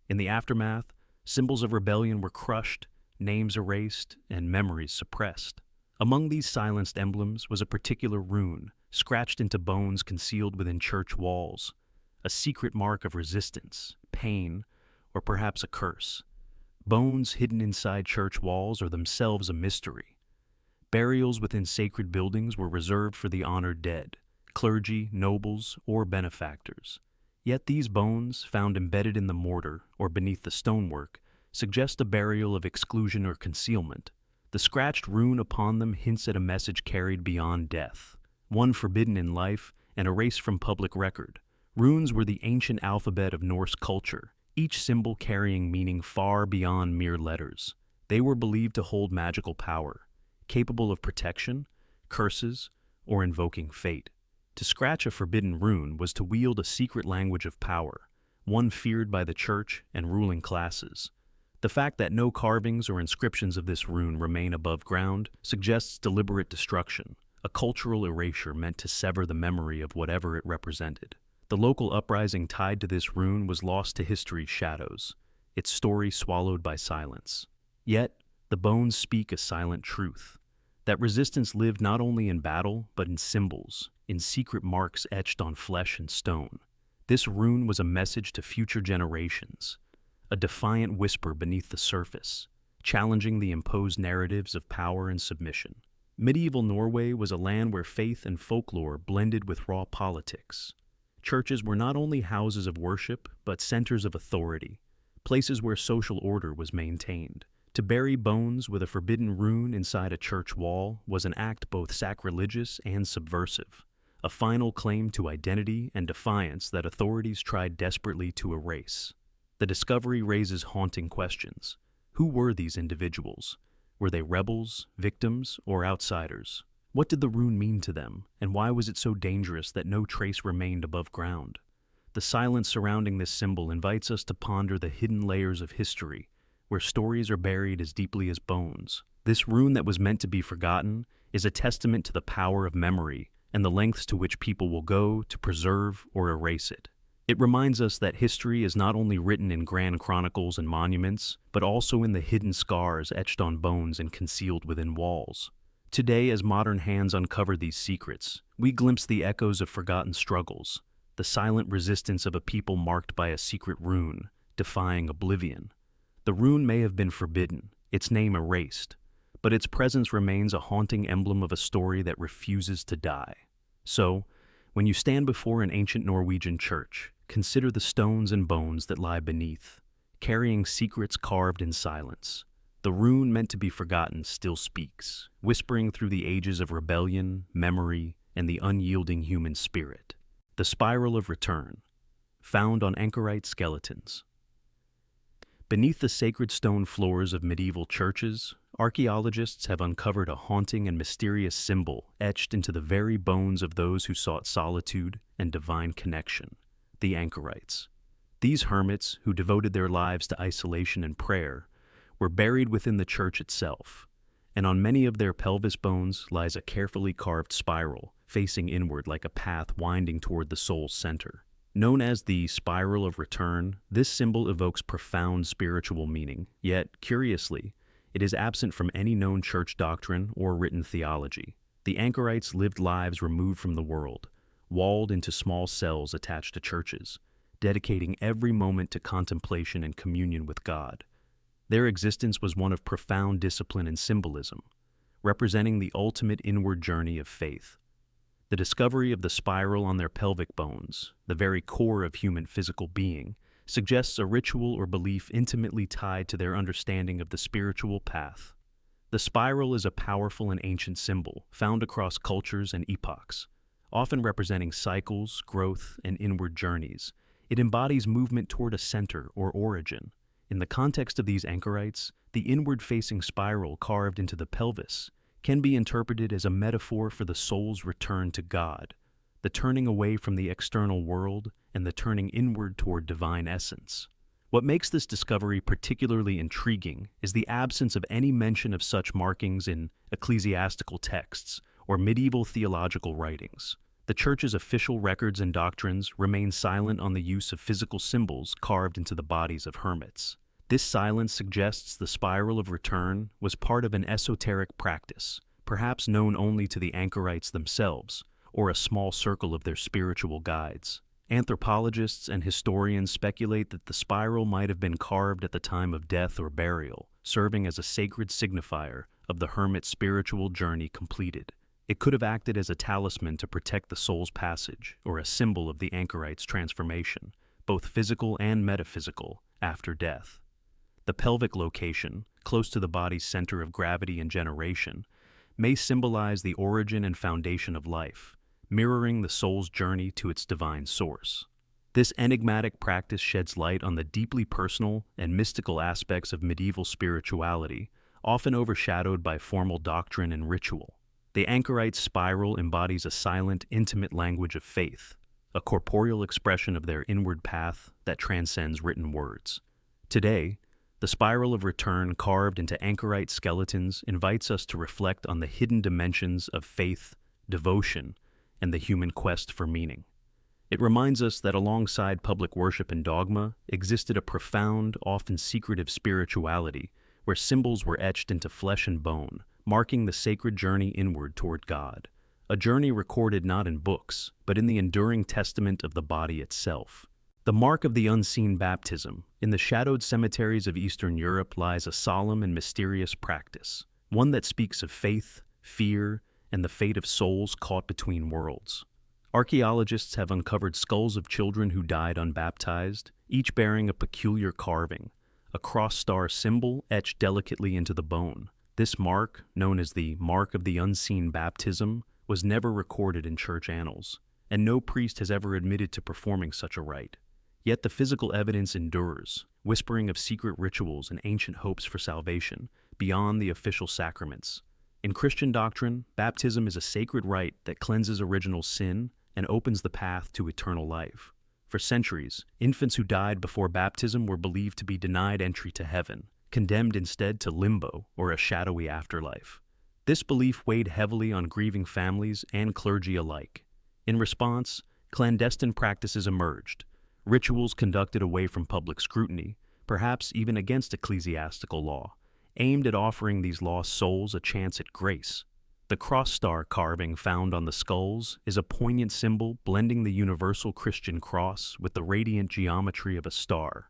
S1: In the aftermath, symbols of rebellion were crushed, names erased, and memories suppressed. Among these silenced emblems was a particular rune, scratched into bones concealed within church walls, a secret mark of resistance, pain, or perhaps a curse. Bones hidden inside church walls are themselves a mystery. Burials within sacred buildings were reserved for the honored dead, clergy, nobles, or benefactors. Yet these bones, found embedded in the mortar or beneath the stonework, suggest a burial of exclusion or concealment. The scratched rune upon them hints at a message carried beyond death, one forbidden in life and erased from public record. Runes were the ancient alphabet of Norse culture, each symbol carrying meaning far beyond mere letters. They were believed to hold magical power, capable of protection, curses, or invoking fate. To scratch a forbidden rune was to wield a secret language of power, one feared by the church and ruling classes. The fact that no carvings or inscriptions of this rune remain above ground suggests deliberate destruction, a cultural erasure meant to sever the memory of whatever it represented. The local uprising tied to this rune was lost to history's shadows, its story swallowed by silence. Yet, the bones speak a silent truth, that resistance lived not only in battle, but in symbols, in secret marks etched on flesh and stone. This rune was a message to future generations, a defiant whisper beneath the surface, challenging the imposed narratives of power and submission. Medieval Norway was a land where faith and folklore blended with raw politics. Churches were not only houses of worship, but centers of authority, places where social order was maintained. To bury bones with a forbidden rune inside a church wall was an act both sacrilegious and subversive, a final claim to identity and defiance that authorities tried desperately to erase. The discovery raises haunting questions. Who were these individuals? Were they rebels, victims, or outsiders? What did the rune mean to them, and why was it so dangerous that no trace remained above ground? The silence surrounding this symbol invites us to ponder the hidden layers of history, where stories are buried as deeply as bones. This rune that was meant to be forgotten is a testament to the power of memory and the lengths to which people will go to preserve or erase it. It reminds us that history is not only written in grand chronicles and monuments, but also in the hidden scars etched on bones and concealed within walls. Today, as modern hands uncover these secrets, we glimpse the echoes of forgotten struggles, the silent resistance of a people marked by a secret rune, defying oblivion. The rune may have been forbidden, its name erased, but its presence remains a haunting emblem of a story that refuses to die. So, when you stand before an ancient Norwegian church, consider the stones and bones that lie beneath, carrying secrets carved in silence. The rune meant to be forgotten still speaks, whispering through the ages of rebellion, memory, and the unyielding human spirit. The Spiral of Return, found on Anchorite skeletons. Beneath the sacred stone floors of medieval churches, archaeologists have uncovered a haunting and mysterious symbol etched into the very bones of those who sought solitude and divine connection, the Anchorites. These hermits, who devoted their lives to isolation and prayer, were buried within the church itself, and on many of their pelvis bones lies a carefully carved spiral, facing inward like a path winding toward the soul's center. Known as the Spiral of Return, this symbol evokes profound spiritual meaning, yet, curiously, it is absent from any known church doctrine or written theology. The Anchorites lived lives removed from the world, walled into small cells attached to churches, dedicating every moment to contemplation and communion with God. Their existence was one of profound discipline and symbolism, representing the ultimate inward journey of faith. The discovery of the spiral on their pelvic bones, the very core of human physical being, suggests a ritual or belief intimately tied to their understanding of the spiritual path. The spiral is a powerful and ancient symbol found across cultures and epochs, often representing cycles, growth, and inward journeys. It embodies movement toward a center or origin. In the context of these Anchorites, the inward-facing spiral carved into the pelvis can be interpreted as a metaphor for the soul's return to God, the turning away from the external world and the turning inward toward divine essence. What makes this discovery particularly intriguing is the absence of any mention of such markings in ecclesiastical texts or medieval theological writings. The Church's official records and doctrines remain silent on the use of physical symbols carved into the bodies of hermits. This silence suggests the Spiral of Return was part of an esoteric practice, perhaps known only to the Anchorites themselves, or a small circle of their spiritual guides. Anthropologists and historians speculate that the spiral might have been carved at the time of death or burial, serving as a sacred signifier of the hermit's spiritual journey completed. It could have acted as a talisman to protect the soul's passage, or a symbol of the Anchorite's transformation, both physical and metaphysical, after death. The pelvic location, close to the body's center of gravity and generation, may symbolize the origin and foundation of life, mirroring the soul's journey to its divine source. This enigmatic practice sheds light on the deeply personal and mystical aspects of medieval spirituality, often overshadowed by formal doctrine and ritual. The Anchorite spiral embodies a silent, intimate language of faith, a corporeal expression of their inward path that transcends written words. Today, the Spiral of Return carved into Anchorite skeletons invites us to reflect on the hidden dimensions of faith, devotion, and the human quest for meaning. It reminds us that alongside public worship and dogma existed a profound, often secretive spirituality where symbols were etched into flesh and bone, marking the sacred journey inward toward God, a journey recorded not in books, but in the enduring testament of the body itself. The mark of the unseen baptism. In the shadowed cemeteries of Eastern Europe lies a solemn and mysterious practice, one that speaks of faith, fear, and the fate of souls caught between worlds. Archaeologists have uncovered skulls of children who died unbaptized, each bearing a peculiar carving, a cross-star symbol etched delicately into the bone. This mark, known as the Mark of the Unseen Baptism, was never recorded in church annals, and no priest has ever admitted to performing such a rite. Yet the physical evidence endures, whispering of secret rituals and ancient hopes for salvation beyond the official sacraments. In Christian doctrine, baptism is a sacred rite that cleanses original sin and opens the path to eternal life. For centuries, infants who died before baptism were believed to be denied entry to heaven, condemned instead to limbo or a shadowy afterlife. This belief weighed heavily on grieving families and clergy alike. In response, clandestine practices emerged, rituals conducted away from public scrutiny, perhaps even against ecclesiastical law, aimed at offering these lost souls a chance at grace. The cross-star carving found on the skulls is a poignant symbol blending the universal Christian cross with the radiant geometry of a star.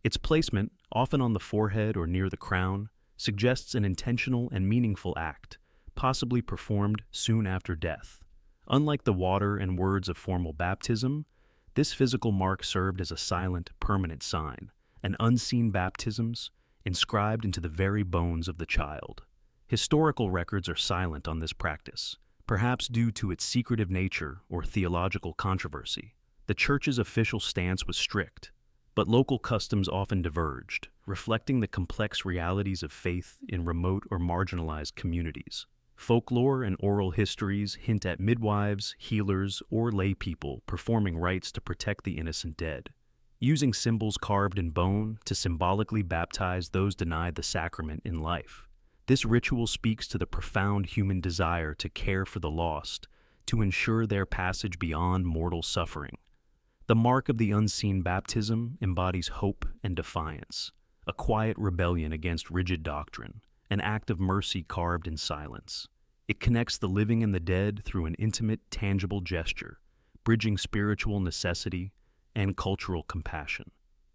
S1: Its placement, often on the forehead or near the crown, suggests an intentional and meaningful act, possibly performed soon after death. Unlike the water and words of formal baptism, this physical mark served as a silent, permanent sign, an unseen baptisms inscribed into the very bones of the child. Historical records are silent on this practice, perhaps due to its secretive nature or theological controversy. The Church's official stance was strict, but local customs often diverged, reflecting the complex realities of faith in remote or marginalized communities. Folklore and oral histories hint at midwives, healers, or lay people performing rites to protect the innocent dead, using symbols carved in bone to symbolically baptize those denied the sacrament in life. This ritual speaks to the profound human desire to care for the lost, to ensure their passage beyond mortal suffering. The mark of the unseen baptism embodies hope and defiance, a quiet rebellion against rigid doctrine, an act of mercy carved in silence. It connects the living and the dead through an intimate, tangible gesture, bridging spiritual necessity and cultural compassion.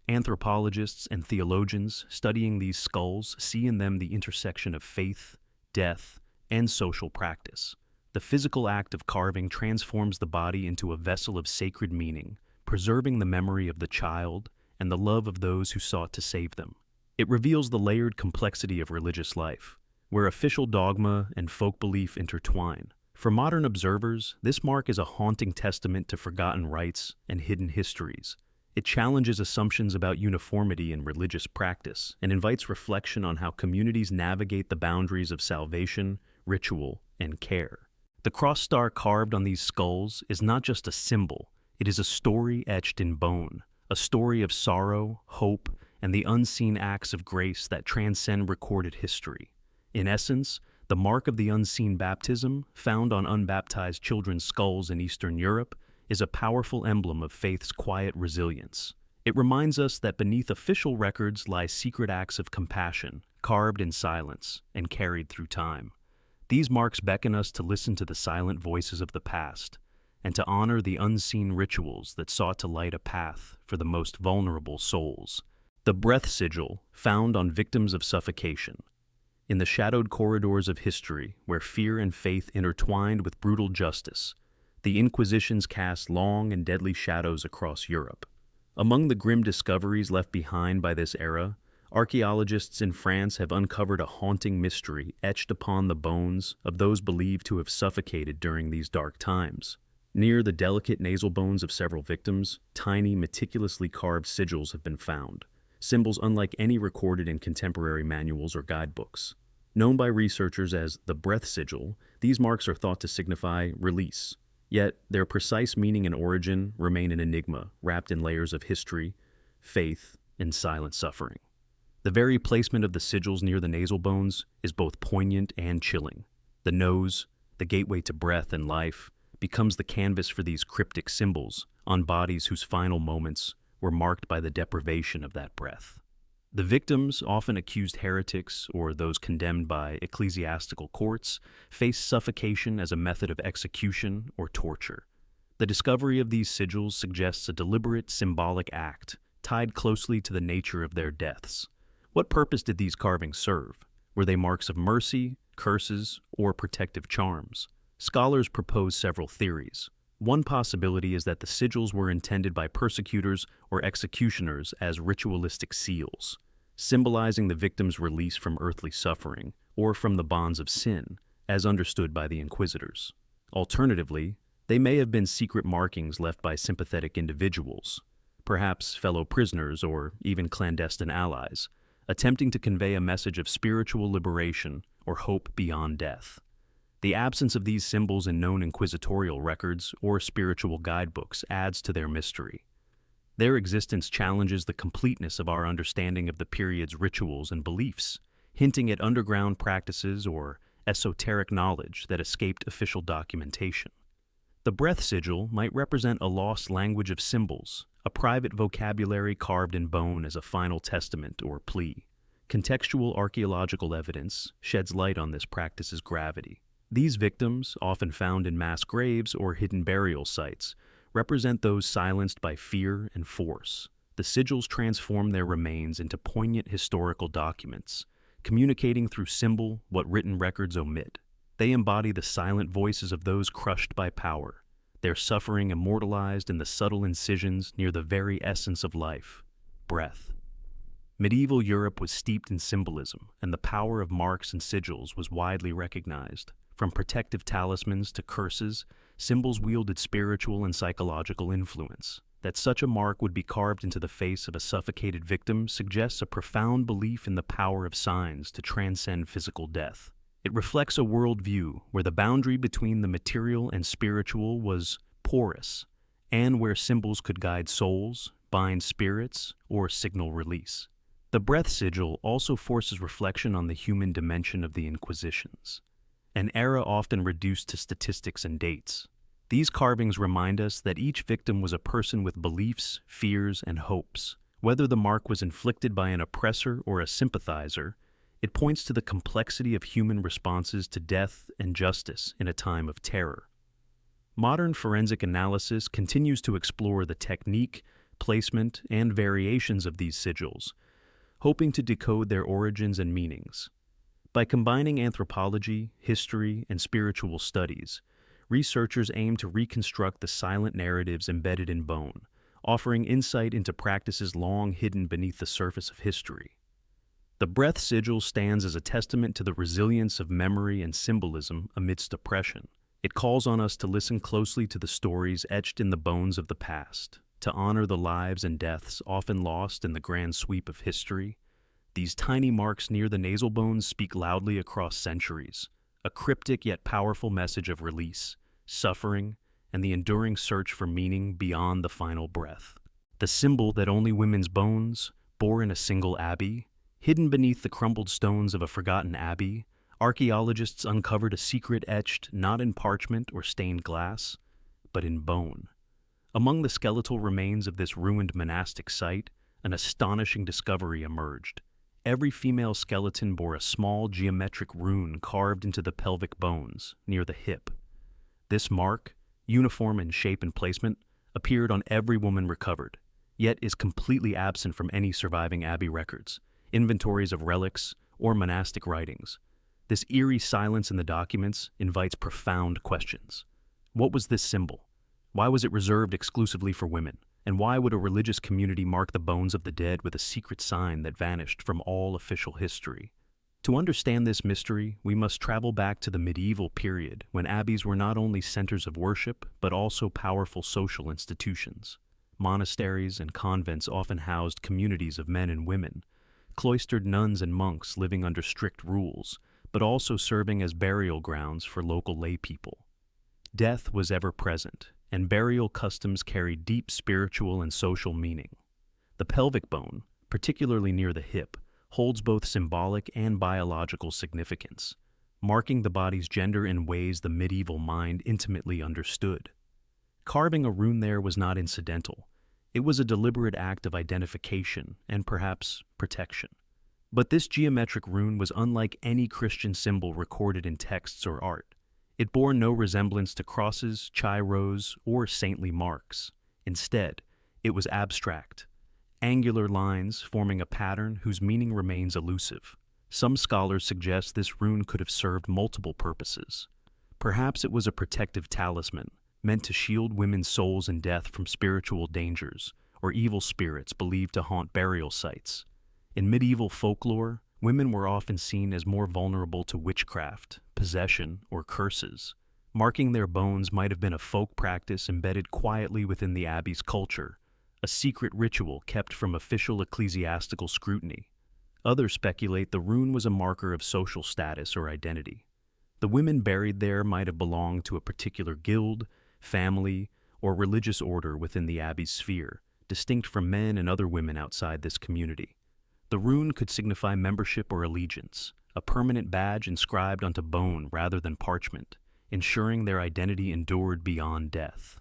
S1: Anthropologists and theologians studying these skulls see in them the intersection of faith, death, and social practice. The physical act of carving transforms the body into a vessel of sacred meaning, preserving the memory of the child and the love of those who sought to save them. It reveals the layered complexity of religious life, where official dogma and folk belief intertwine. For modern observers, this mark is a haunting testament to forgotten rites and hidden histories. It challenges assumptions about uniformity in religious practice and invites reflection on how communities navigate the boundaries of salvation, ritual, and care. The cross star carved on these skulls is not just a symbol, it is a story etched in bone, a story of sorrow, hope, and the unseen acts of grace that transcend recorded history. In essence, the mark of the unseen baptism, found on unbaptized children's skulls in Eastern Europe, is a powerful emblem of faith's quiet resilience. It reminds us that beneath official records lie secret acts of compassion, carved in silence and carried through time. These marks beckon us to listen to the silent voices of the past, and to honor the unseen rituals that sought to light a path for the most vulnerable souls. The breath sigil, found on victims of suffocation. In the shadowed corridors of history, where fear and faith intertwined with brutal justice, the Inquisitions cast long and deadly shadows across Europe. Among the grim discoveries left behind by this era, archaeologists in France have uncovered a haunting mystery etched upon the bones of those believed to have suffocated during these dark times. Near the delicate nasal bones of several victims, tiny, meticulously carved sigils have been found, symbols unlike any recorded in contemporary manuals or guidebooks. Known by researchers as the breath sigil, these marks are thought to signify release. Yet, their precise meaning and origin remain an enigma, wrapped in layers of history, faith, and silent suffering. The very placement of the sigils near the nasal bones is both poignant and chilling. The nose, the gateway to breath and life, becomes the canvas for these cryptic symbols on bodies whose final moments were marked by the deprivation of that breath. The victims, often accused heretics or those condemned by ecclesiastical courts, face suffocation as a method of execution or torture. The discovery of these sigils suggests a deliberate symbolic act tied closely to the nature of their deaths. What purpose did these carvings serve? Were they marks of mercy, curses, or protective charms? Scholars propose several theories. One possibility is that the sigils were intended by persecutors or executioners as ritualistic seals, symbolizing the victim's release from earthly suffering or from the bonds of sin, as understood by the inquisitors. Alternatively, they may have been secret markings left by sympathetic individuals, perhaps fellow prisoners or even clandestine allies, attempting to convey a message of spiritual liberation or hope beyond death. The absence of these symbols in known inquisitorial records or spiritual guidebooks adds to their mystery. Their existence challenges the completeness of our understanding of the period's rituals and beliefs, hinting at underground practices or esoteric knowledge that escaped official documentation. The breath sigil might represent a lost language of symbols, a private vocabulary carved in bone as a final testament or plea. Contextual archaeological evidence sheds light on this practice's gravity. These victims, often found in mass graves or hidden burial sites, represent those silenced by fear and force. The the sigils transform their remains into poignant historical documents, communicating through symbol what written records omit. They embody the silent voices of those crushed by power, their suffering immortalized in the subtle incisions near the very essence of life, breath. Medieval Europe was steeped in symbolism, and the power of marks and sigils was widely recognized. From protective talismans to curses, symbols wielded spiritual and psychological influence. That such a mark would be carved into the face of a suffocated victim suggests a profound belief in the power of signs to transcend physical death. It reflects a worldview where the boundary between the material and spiritual was porous, and where symbols could guide souls, bind spirits, or signal release. The breath sigil also forces reflection on the human dimension of the Inquisitions, an era often reduced to statistics and dates. These carvings remind us that each victim was a person with beliefs, fears, and hopes. Whether the mark was inflicted by an oppressor or a sympathizer, it points to the complexity of human responses to death and justice in a time of terror. Modern forensic analysis continues to explore the technique, placement, and variations of these sigils, hoping to decode their origins and meanings. By combining anthropology, history, and spiritual studies, researchers aim to reconstruct the silent narratives embedded in bone, offering insight into practices long hidden beneath the surface of history. The breath sigil stands as a testament to the resilience of memory and symbolism amidst oppression. It calls on us to listen closely to the stories etched in the bones of the past, to honor the lives and deaths often lost in the grand sweep of history. These tiny marks near the nasal bones speak loudly across centuries, a cryptic yet powerful message of release, suffering, and the enduring search for meaning beyond the final breath. The symbol that only women's bones bore in a single abbey. Hidden beneath the crumbled stones of a forgotten abbey, archaeologists uncovered a secret etched not in parchment or stained glass, but in bone. Among the skeletal remains of this ruined monastic site, an astonishing discovery emerged. Every female skeleton bore a small geometric rune carved into the pelvic bones, near the hip. This mark, uniform in shape and placement, appeared on every woman recovered, yet is completely absent from any surviving abbey records, inventories of relics, or monastic writings. This eerie silence in the documents invites profound questions. What was this symbol? Why was it reserved exclusively for women? And why would a religious community mark the bones of the dead with a secret sign that vanished from all official history? To understand this mystery, we must travel back to the medieval period when abbeys were not only centers of worship, but also powerful social institutions. Monasteries and convents often housed communities of men and women, cloistered nuns and monks living under strict rules, but also serving as burial grounds for local laypeople. Death was ever present, and burial customs carried deep spiritual and social meaning. The pelvic bone, particularly near the hip, holds both symbolic and biological significance, marking the body's gender in ways the medieval mind intimately understood. Carving a rune there was not incidental. It was a deliberate act of identification and perhaps protection. But this geometric rune was unlike any Christian symbol recorded in texts or art. It bore no resemblance to crosses, chiros, or saintly marks. Instead, it was abstract, angular lines forming a pattern whose meaning remains elusive. Some scholars suggest this rune could have served multiple purposes. Perhaps it was a protective talisman, meant to shield women's souls in death from spiritual dangers or evil spirits believed to haunt burial sites. In medieval folklore, women were often seen as more vulnerable to witchcraft, possession, or curses. Marking their bones might have been a folk practice embedded quietly within the abbey's culture, a secret ritual kept from official ecclesiastical scrutiny. Others speculate the rune was a marker of social status or identity. The women buried there might have belonged to a particular guild, family, or religious order within the abbey's sphere, distinct from men and other women outside this community. The rune could signify membership or allegiance, a permanent badge inscribed onto bone rather than parchment, ensuring their identity endured beyond death.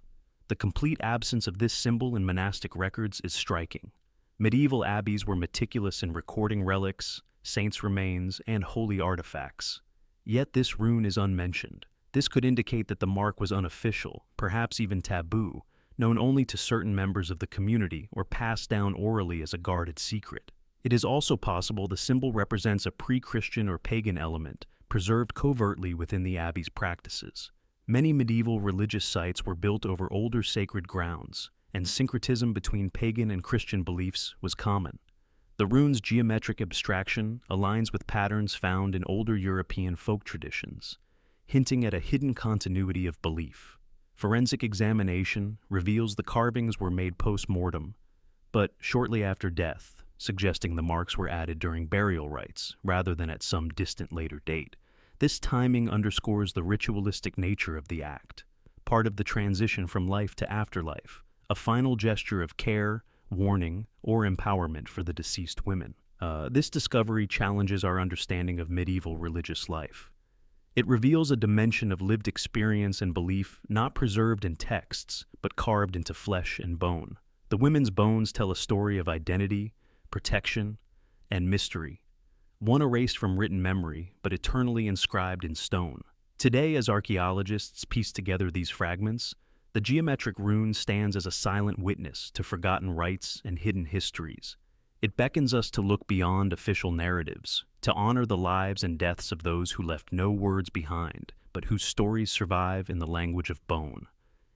S1: The complete absence of this symbol in monastic records is striking. Medieval abbeys were meticulous in recording relics, saints' remains, and holy artifacts. Yet this rune is unmentioned. This could indicate that the mark was unofficial, perhaps even taboo, known only to certain members of the community or passed down orally as a guarded secret. It is also possible the symbol represents a pre-Christian or pagan element, preserved covertly within the Abbey's practices. Many medieval religious sites were built over older sacred grounds, and syncretism between pagan and Christian beliefs was common. The rune's geometric abstraction aligns with patterns found in older European folk traditions, hinting at a hidden continuity of belief. Forensic examination reveals the carvings were made post-mortem, but shortly after death, suggesting the marks were added during burial rites rather than at some distant later date. This timing underscores the ritualistic nature of the act, part of the transition from life to afterlife, a final gesture of care, warning, or empowerment for the deceased women. This discovery challenges our understanding of medieval religious life. It reveals a dimension of lived experience and belief not preserved in texts, but carved into flesh and bone. The women's bones tell a story of identity, protection, and mystery, one erased from written memory, but eternally inscribed in stone. Today, as archaeologists piece together these fragments, the geometric rune stands as a silent witness to forgotten rites and hidden histories. It beckons us to look beyond official narratives, to honor the lives and deaths of those who left no words behind, but whose stories survive in the language of bone.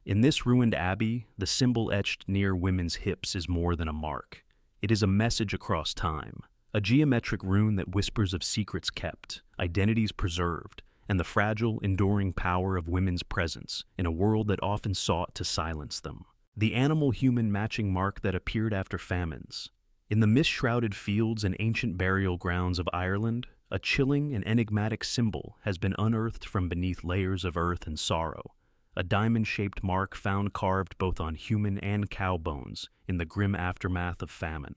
S1: In this ruined abbey, the symbol etched near women's hips is more than a mark. It is a message across time, a geometric rune that whispers of secrets kept, identities preserved, and the fragile, enduring power of women's presence in a world that often sought to silence them. The animal-human matching mark that appeared after famines. In the mist-shrouded fields and ancient burial grounds of Ireland, a chilling and enigmatic symbol has been unearthed from beneath layers of earth and sorrow, a diamond-shaped mark found carved both on human and cow bones in the grim aftermath of famine.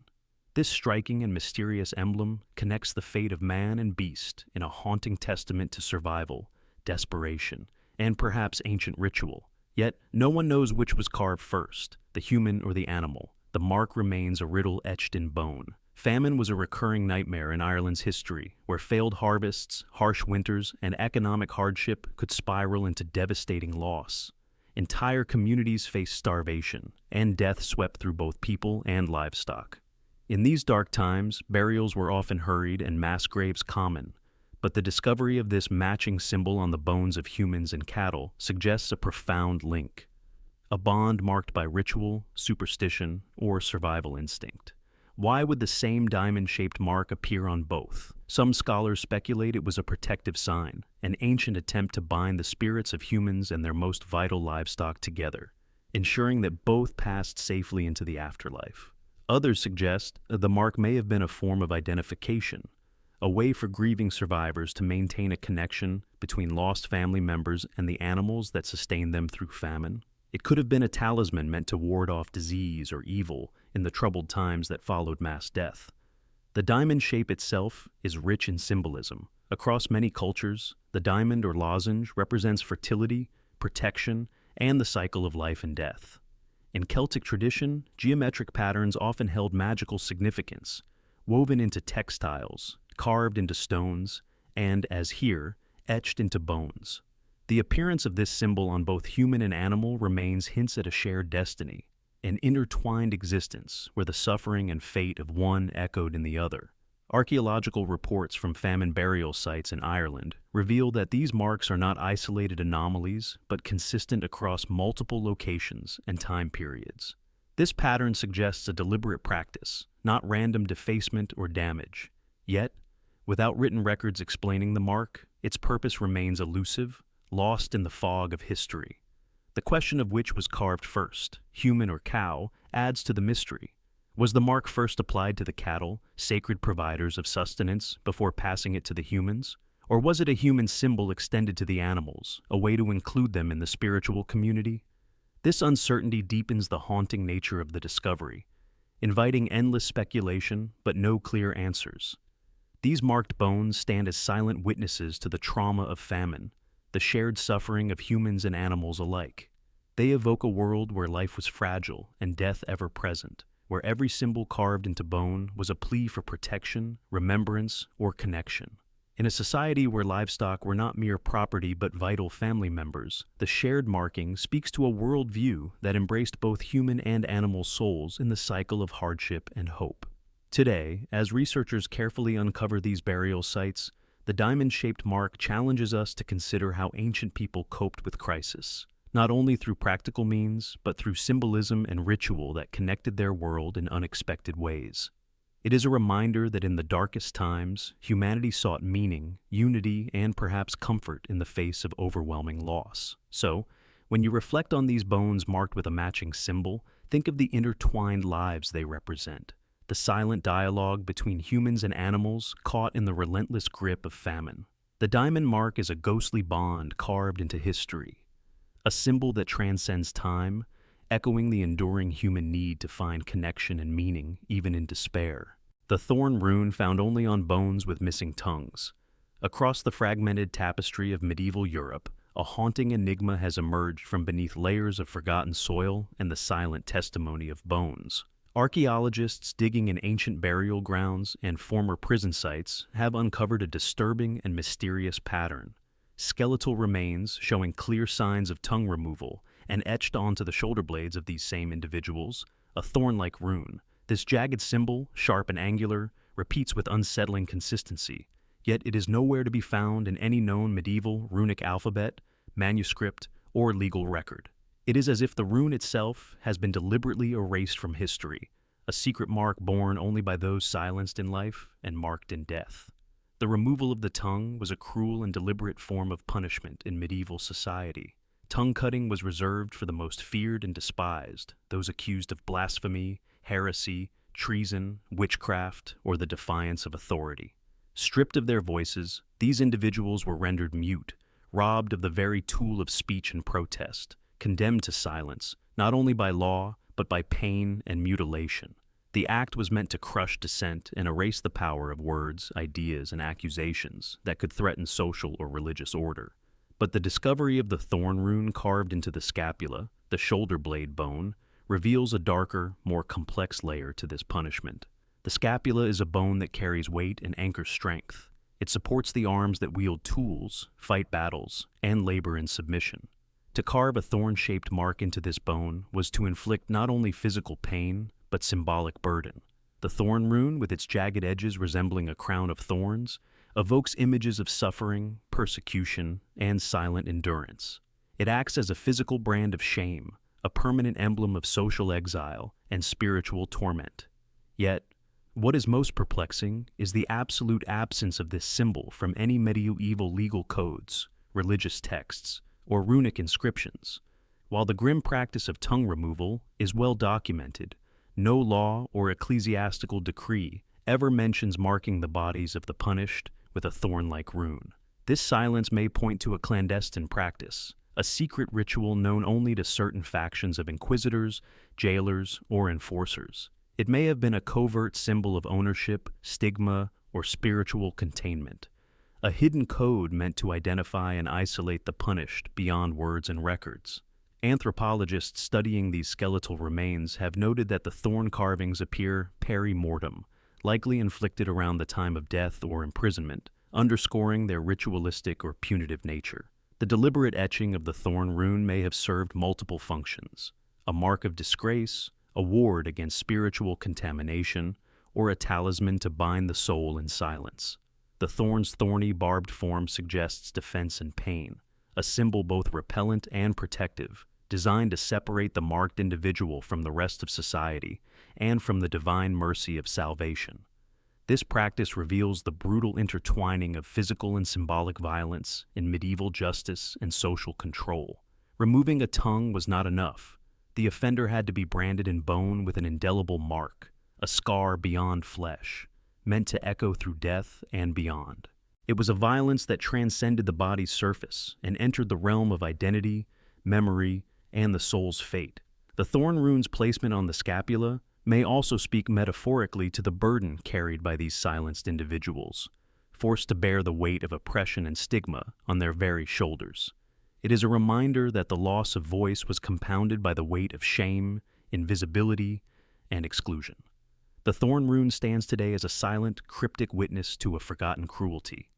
S1: This striking and mysterious emblem connects the fate of man and beast in a haunting testament to survival, desperation, and perhaps ancient ritual. Yet, no one knows which was carved first, the human or the animal. The mark remains a riddle etched in bone. Famine was a recurring nightmare in Ireland's history, where failed harvests, harsh winters, and economic hardship could spiral into devastating loss. Entire communities faced starvation, and death swept through both people and livestock. In these dark times, burials were often hurried and mass graves common, but the discovery of this matching symbol on the bones of humans and cattle suggests a profound link. A bond marked by ritual, superstition, or survival instinct. Why would the same diamond-shaped mark appear on both? Some scholars speculate it was a protective sign, an ancient attempt to bind the spirits of humans and their most vital livestock together, ensuring that both passed safely into the afterlife. Others suggest the mark may have been a form of identification, a way for grieving survivors to maintain a connection between lost family members and the animals that sustained them through famine. It could have been a talisman meant to ward off disease or evil in the troubled times that followed mass death. The diamond shape itself is rich in symbolism. Across many cultures, the diamond or lozenge represents fertility, protection, and the cycle of life and death. In Celtic tradition, geometric patterns often held magical significance, woven into textiles, carved into stones, and, as here, etched into bones. The appearance of this symbol on both human and animal remains hints at a shared destiny, an intertwined existence where the suffering and fate of one echoed in the other. Archaeological reports from famine burial sites in Ireland reveal that these marks are not isolated anomalies, but consistent across multiple locations and time periods. This pattern suggests a deliberate practice, not random defacement or damage. Yet, without written records explaining the mark, its purpose remains elusive, lost in the fog of history. The question of which was carved first, human or cow, adds to the mystery. Was the mark first applied to the cattle, sacred providers of sustenance, before passing it to the humans? Or was it a human symbol extended to the animals, a way to include them in the spiritual community? This uncertainty deepens the haunting nature of the discovery, inviting endless speculation but no clear answers. These marked bones stand as silent witnesses to the trauma of famine, the shared suffering of humans and animals alike. They evoke a world where life was fragile and death ever present, where every symbol carved into bone was a plea for protection, remembrance, or connection. In a society where livestock were not mere property but vital family members, the shared marking speaks to a worldview that embraced both human and animal souls in the cycle of hardship and hope. Today, as researchers carefully uncover these burial sites, the diamond-shaped mark challenges us to consider how ancient people coped with crisis, not only through practical means, but through symbolism and ritual that connected their world in unexpected ways. It is a reminder that in the darkest times, humanity sought meaning, unity, and perhaps comfort in the face of overwhelming loss. So, when you reflect on these bones marked with a matching symbol, think of the intertwined lives they represent, the silent dialogue between humans and animals caught in the relentless grip of famine. The diamond mark is a ghostly bond carved into history, a symbol that transcends time, echoing the enduring human need to find connection and meaning even in despair. The Thorn rune found only on bones with missing tongues. Across the fragmented tapestry of medieval Europe, a haunting enigma has emerged from beneath layers of forgotten soil and the silent testimony of bones. Archaeologists digging in ancient burial grounds and former prison sites have uncovered a disturbing and mysterious pattern. Skeletal remains showing clear signs of tongue removal, and etched onto the shoulder blades of these same individuals, a thorn-like rune. This jagged symbol, sharp and angular, repeats with unsettling consistency, yet it is nowhere to be found in any known medieval runic alphabet, manuscript, or legal record. It is as if the rune itself has been deliberately erased from history, a secret mark borne only by those silenced in life and marked in death. The removal of the tongue was a cruel and deliberate form of punishment in medieval society. Tongue-cutting was reserved for the most feared and despised, those accused of blasphemy, heresy, treason, witchcraft, or the defiance of authority. Stripped of their voices, these individuals were rendered mute, robbed of the very tool of speech and protest, condemned to silence, not only by law, but by pain and mutilation. The act was meant to crush dissent and erase the power of words, ideas, and accusations that could threaten social or religious order. But the discovery of the thorn rune carved into the scapula, the shoulder blade bone, reveals a darker, more complex layer to this punishment. The scapula is a bone that carries weight and anchors strength. It supports the arms that wield tools, fight battles, and labor in submission. To carve a thorn-shaped mark into this bone was to inflict not only physical pain, but symbolic burden. The thorn rune, with its jagged edges resembling a crown of thorns, evokes images of suffering, persecution, and silent endurance. It acts as a physical brand of shame, a permanent emblem of social exile and spiritual torment. Yet, what is most perplexing is the absolute absence of this symbol from any medieval legal codes, religious texts, or runic inscriptions. While the grim practice of tongue removal is well documented, no law or ecclesiastical decree ever mentions marking the bodies of the punished with a thorn-like rune. This silence may point to a clandestine practice, a secret ritual known only to certain factions of inquisitors, jailers, or enforcers. It may have been a covert symbol of ownership, stigma, or spiritual containment, a hidden code meant to identify and isolate the punished beyond words and records. Anthropologists studying these skeletal remains have noted that the thorn carvings appear peri-mortem, likely inflicted around the time of death or imprisonment, underscoring their ritualistic or punitive nature. The deliberate etching of the thorn rune may have served multiple functions: a mark of disgrace, a ward against spiritual contamination, or a talisman to bind the soul in silence. The thorn's thorny, barbed form suggests defense and pain, a symbol both repellent and protective, designed to separate the marked individual from the rest of society and from the divine mercy of salvation. This practice reveals the brutal intertwining of physical and symbolic violence in medieval justice and social control. Removing a tongue was not enough. The offender had to be branded in bone with an indelible mark, a scar beyond flesh, meant to echo through death and beyond. It was a violence that transcended the body's surface and entered the realm of identity, memory, and the soul's fate. The thorn rune's placement on the scapula may also speak metaphorically to the burden carried by these silenced individuals, forced to bear the weight of oppression and stigma on their very shoulders. It is a reminder that the loss of voice was compounded by the weight of shame, invisibility, and exclusion. The thorn rune stands today as a silent, cryptic witness to a forgotten cruelty.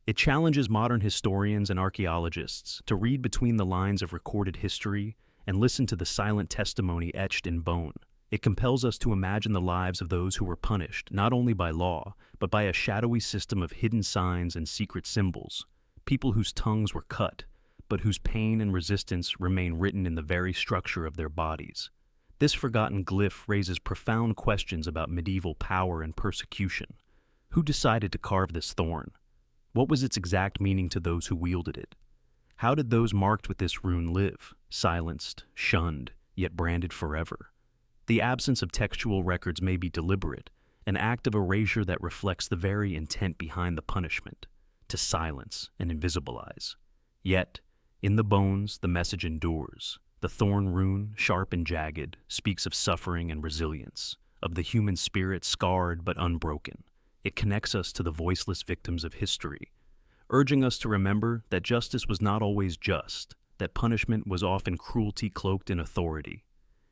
S1: It challenges modern historians and archaeologists to read between the lines of recorded history and listen to the silent testimony etched in bone. It compels us to imagine the lives of those who were punished not only by law, but by a shadowy system of hidden signs and secret symbols, people whose tongues were cut, but whose pain and resistance remain written in the very structure of their bodies. This forgotten glyph raises profound questions about medieval power and persecution. Who decided to carve this thorn? What was its exact meaning to those who wielded it? How did those marked with this rune live, silenced, shunned, yet branded forever? The absence of textual records may be deliberate, an act of erasure that reflects the very intent behind the punishment, to silence and invisibilize. Yet, in the bones, the message endures. The thorn rune, sharp and jagged, speaks of suffering and resilience, of the human spirit scarred but unbroken. It connects us to the voiceless victims of history, urging us to remember that justice was not always just, that punishment was often cruelty cloaked in authority.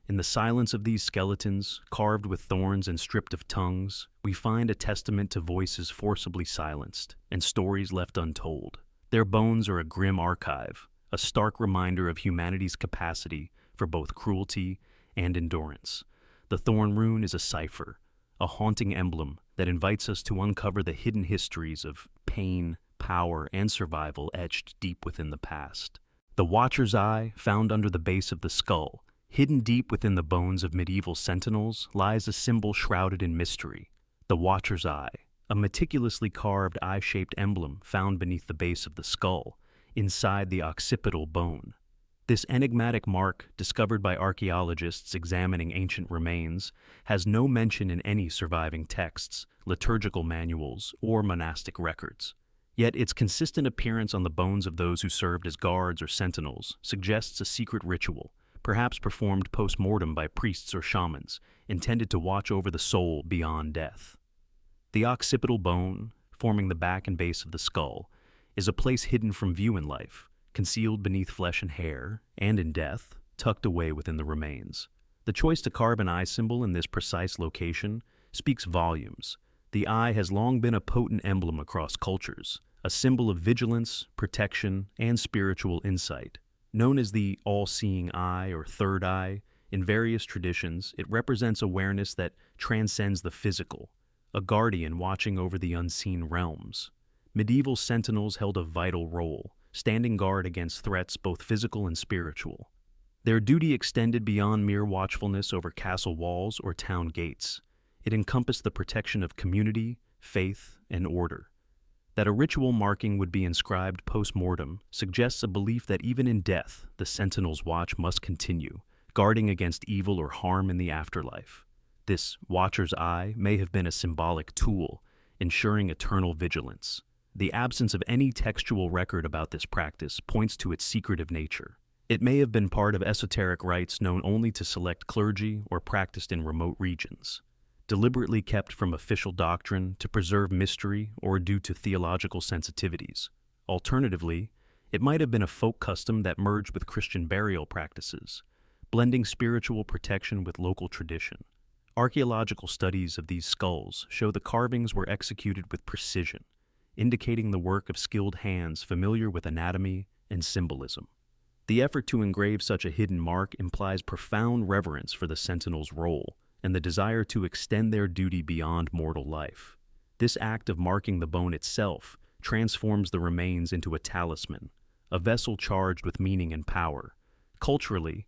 S1: In the silence of these skeletons, carved with thorns and stripped of tongues, we find a testament to voices forcibly silenced and stories left untold. Their bones are a grim archive, a stark reminder of humanity's capacity for both cruelty and endurance. The thorn rune is a cipher, a haunting emblem that invites us to uncover the hidden histories of pain, power, and survival etched deep within the past. The Watcher's Eye, found under the base of the skull, hidden deep within the bones of medieval sentinels, lies a symbol shrouded in mystery. The Watcher's Eye, a meticulously carved eye-shaped emblem found beneath the base of the skull, inside the occipital bone. This enigmatic mark, discovered by archaeologists examining ancient remains, has no mention in any surviving texts, liturgical manuals, or monastic records. Yet its consistent appearance on the bones of those who served as guards or sentinels suggests a secret ritual, perhaps performed post-mortem by priests or shamans, intended to watch over the soul beyond death. The occipital bone, forming the back and base of the skull, is a place hidden from view in life, concealed beneath flesh and hair, and in death, tucked away within the remains. The choice to carve an eye symbol in this precise location speaks volumes. The eye has long been a potent emblem across cultures, a symbol of vigilance, protection, and spiritual insight. Known as the all-seeing eye or third eye, in various traditions, it represents awareness that transcends the physical, a guardian watching over the unseen realms. Medieval sentinels held a vital role, standing guard against threats both physical and spiritual. Their duty extended beyond mere watchfulness over castle walls or town gates. It encompassed the protection of community, faith, and order. That a ritual marking would be inscribed post-mortem suggests a belief that even in death, the sentinel's watch must continue, guarding against evil or harm in the afterlife. This Watcher's Eye may have been a symbolic tool, ensuring eternal vigilance. The absence of any textual record about this practice points to its secretive nature. It may have been part of esoteric rites known only to select clergy or practiced in remote regions, deliberately kept from official doctrine to preserve mystery or due to theological sensitivities. Alternatively, it might have been a folk custom that merged with Christian burial practices, blending spiritual protection with local tradition. Archaeological studies of these skulls show the carvings were executed with precision, indicating the work of skilled hands familiar with anatomy and symbolism. The effort to engrave such a hidden mark implies profound reverence for the sentinel's role and the desire to extend their duty beyond mortal life. This act of marking the bone itself transforms the remains into a talisman, a vessel charged with meaning and power. Culturally,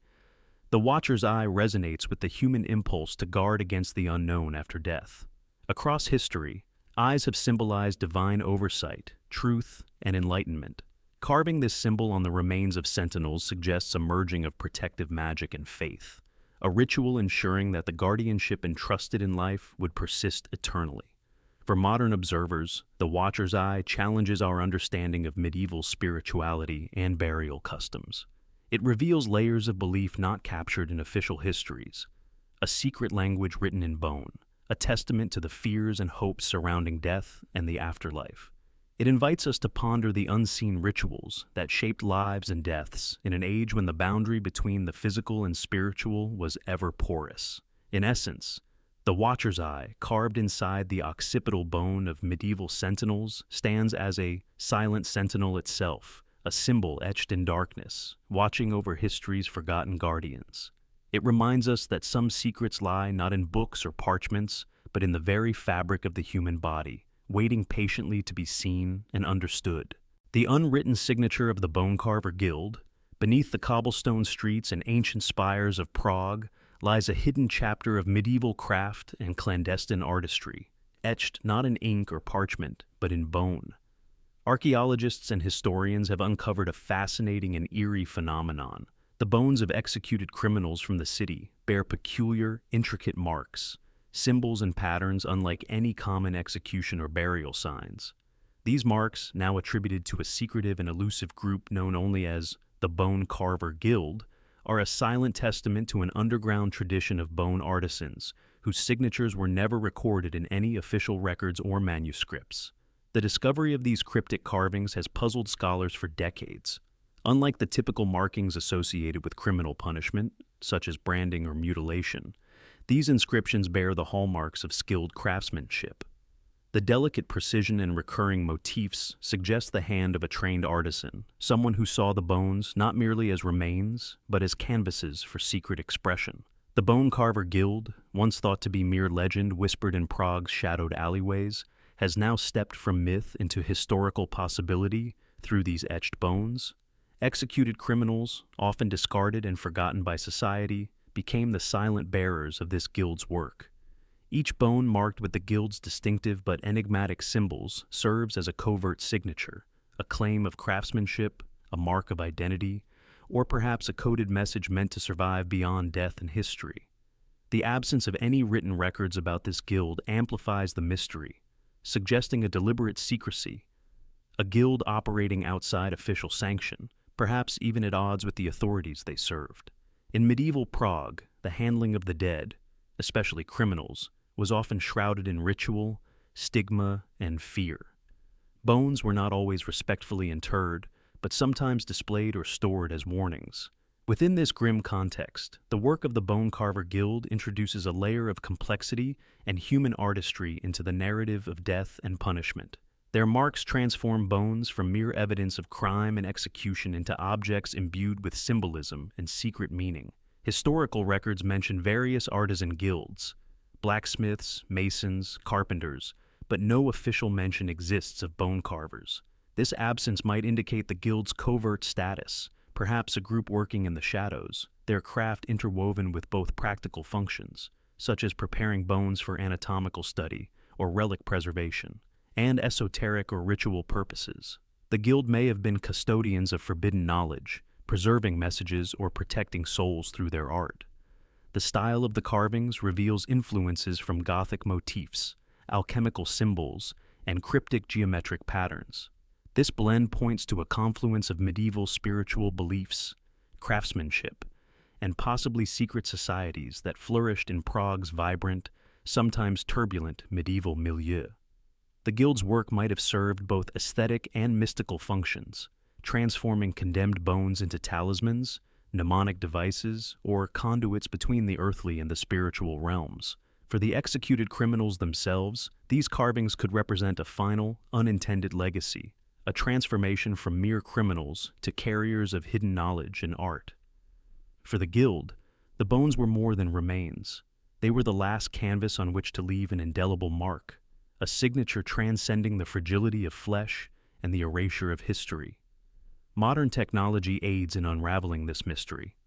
S1: the Watcher's Eye resonates with the human impulse to guard against the unknown after death. Across history, eyes have symbolized divine oversight, truth, and enlightenment. Carving this symbol on the remains of sentinels suggests a merging of protective magic and faith, a ritual ensuring that the guardianship entrusted in life would persist eternally. For modern observers, the Watcher's Eye challenges our understanding of medieval spirituality and burial customs. It reveals layers of belief not captured in official histories, a secret language written in bone, a testament to the fears and hopes surrounding death and the afterlife. It invites us to ponder the unseen rituals that shaped lives and deaths in an age when the boundary between the physical and spiritual was ever porous. In essence, The Watcher's Eye, carved inside the occipital bone of medieval sentinels, stands as a silent sentinel itself, a symbol etched in darkness, watching over history's forgotten guardians. It reminds us that some secrets lie not in books or parchments, but in the very fabric of the human body, waiting patiently to be seen and understood. The unwritten signature of the Bone Carver Guild, beneath the cobblestone streets and ancient spires of Prague, lies a hidden chapter of medieval craft and clandestine artistry, etched not in ink or parchment, but in bone. Archaeologists and historians have uncovered a fascinating and eerie phenomenon. The bones of executed criminals from the city bear peculiar, intricate marks, symbols and patterns unlike any common execution or burial signs. These marks, now attributed to a secretive and elusive group known only as the Bone Carver Guild, are a silent testament to an underground tradition of bone artisans whose signatures were never recorded in any official records or manuscripts. The discovery of these cryptic carvings has puzzled scholars for decades. Unlike the typical markings associated with criminal punishment, such as branding or mutilation, these inscriptions bear the hallmarks of skilled craftsmanship. The delicate precision and recurring motifs suggest the hand of a trained artisan, someone who saw the bones not merely as remains, but as canvases for secret expression. The Bone Carver Guild, once thought to be mere legend whispered in Prague's shadowed alleyways, has now stepped from myth into historical possibility through these etched bones. Executed criminals, often discarded and forgotten by society, became the silent bearers of this guild's work. Each bone marked with the guild's distinctive but enigmatic symbols serves as a covert signature, a claim of craftsmanship, a mark of identity, or perhaps a coded message meant to survive beyond death and history. The absence of any written records about this guild amplifies the mystery, suggesting a deliberate secrecy, a guild operating outside official sanction, perhaps even at odds with the authorities they served. In medieval Prague, the handling of the dead, especially criminals, was often shrouded in ritual, stigma, and fear. Bones were not always respectfully interred, but sometimes displayed or stored as warnings. Within this grim context, the work of the Bone Carver Guild introduces a layer of complexity and human artistry into the narrative of death and punishment. Their marks transform bones from mere evidence of crime and execution into objects imbued with symbolism and secret meaning. Historical records mention various artisan guilds, blacksmiths, masons, carpenters, but no official mention exists of bone carvers. This absence might indicate the guild's covert status, perhaps a group working in the shadows, their craft interwoven with both practical functions, such as preparing bones for anatomical study or relic preservation, and esoteric or ritual purposes. The guild may have been custodians of forbidden knowledge, preserving messages or protecting souls through their art. The style of the carvings reveals influences from Gothic motifs, alchemical symbols, and cryptic geometric patterns. This blend points to a confluence of medieval spiritual beliefs, craftsmanship, and possibly secret societies that flourished in Prague's vibrant, sometimes turbulent medieval milieu. The guild's work might have served both aesthetic and mystical functions, transforming condemned bones into talismans, mnemonic devices, or conduits between the earthly and the spiritual realms. For the executed criminals themselves, these carvings could represent a final, unintended legacy, a transformation from mere criminals to carriers of hidden knowledge and art. For the guild, the bones were more than remains. They were the last canvas on which to leave an indelible mark, a signature transcending the fragility of flesh and the erasure of history. Modern technology aids in unraveling this mystery.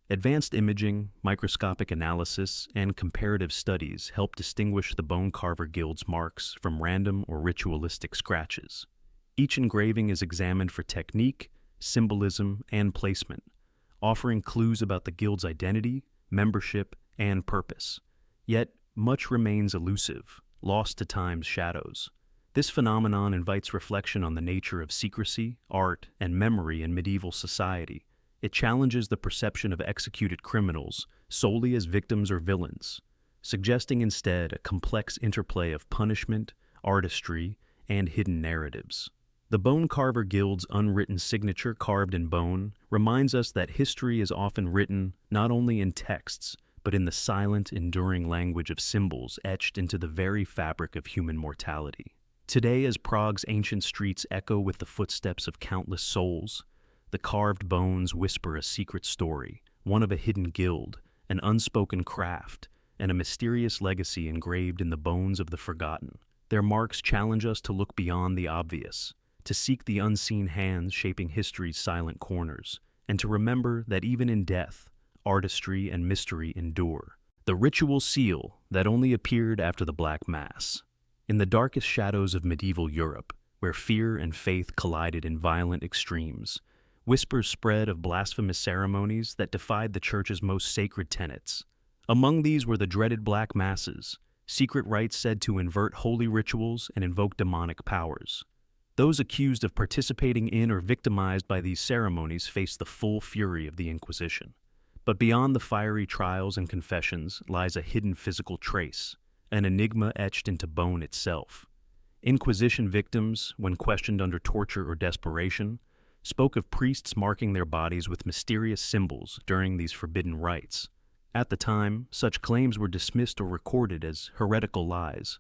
S1: Advanced imaging, microscopic analysis, and comparative studies help distinguish the Bone Carver Guild's marks from random or ritualistic scratches. Each engraving is examined for technique, symbolism, and placement, offering clues about the guild's identity, membership, and purpose. Yet, much remains elusive, lost to time's shadows. This phenomenon invites reflection on the nature of secrecy, art, and memory in medieval society. It challenges the perception of executed criminals solely as victims or villains, suggesting instead a complex interplay of punishment, artistry, and hidden narratives. The Bone Carver Guild's unwritten signature carved in bone reminds us that history is often written not only in texts, but in the silent, enduring language of symbols etched into the very fabric of human mortality. Today, as Prague's ancient streets echo with the footsteps of countless souls, the carved bones whisper a secret story, one of a hidden guild, an unspoken craft, and a mysterious legacy engraved in the bones of the forgotten. Their marks challenge us to look beyond the obvious, to seek the unseen hands shaping history's silent corners, and to remember that even in death, artistry and mystery endure. The ritual seal that only appeared after the Black Mass. In the darkest shadows of medieval Europe, where fear and faith collided in violent extremes, whispers spread of blasphemous ceremonies that defied the Church's most sacred tenets. Among these were the dreaded Black Masses, secret rites said to invert holy rituals and invoke demonic powers. Those accused of participating in or victimized by these ceremonies faced the full fury of the Inquisition. But beyond the fiery trials and confessions lies a hidden physical trace, an enigma etched into bone itself. Inquisition victims, when questioned under torture or desperation, spoke of priests marking their bodies with mysterious symbols during these forbidden rites. At the time, such claims were dismissed or recorded as heretical lies.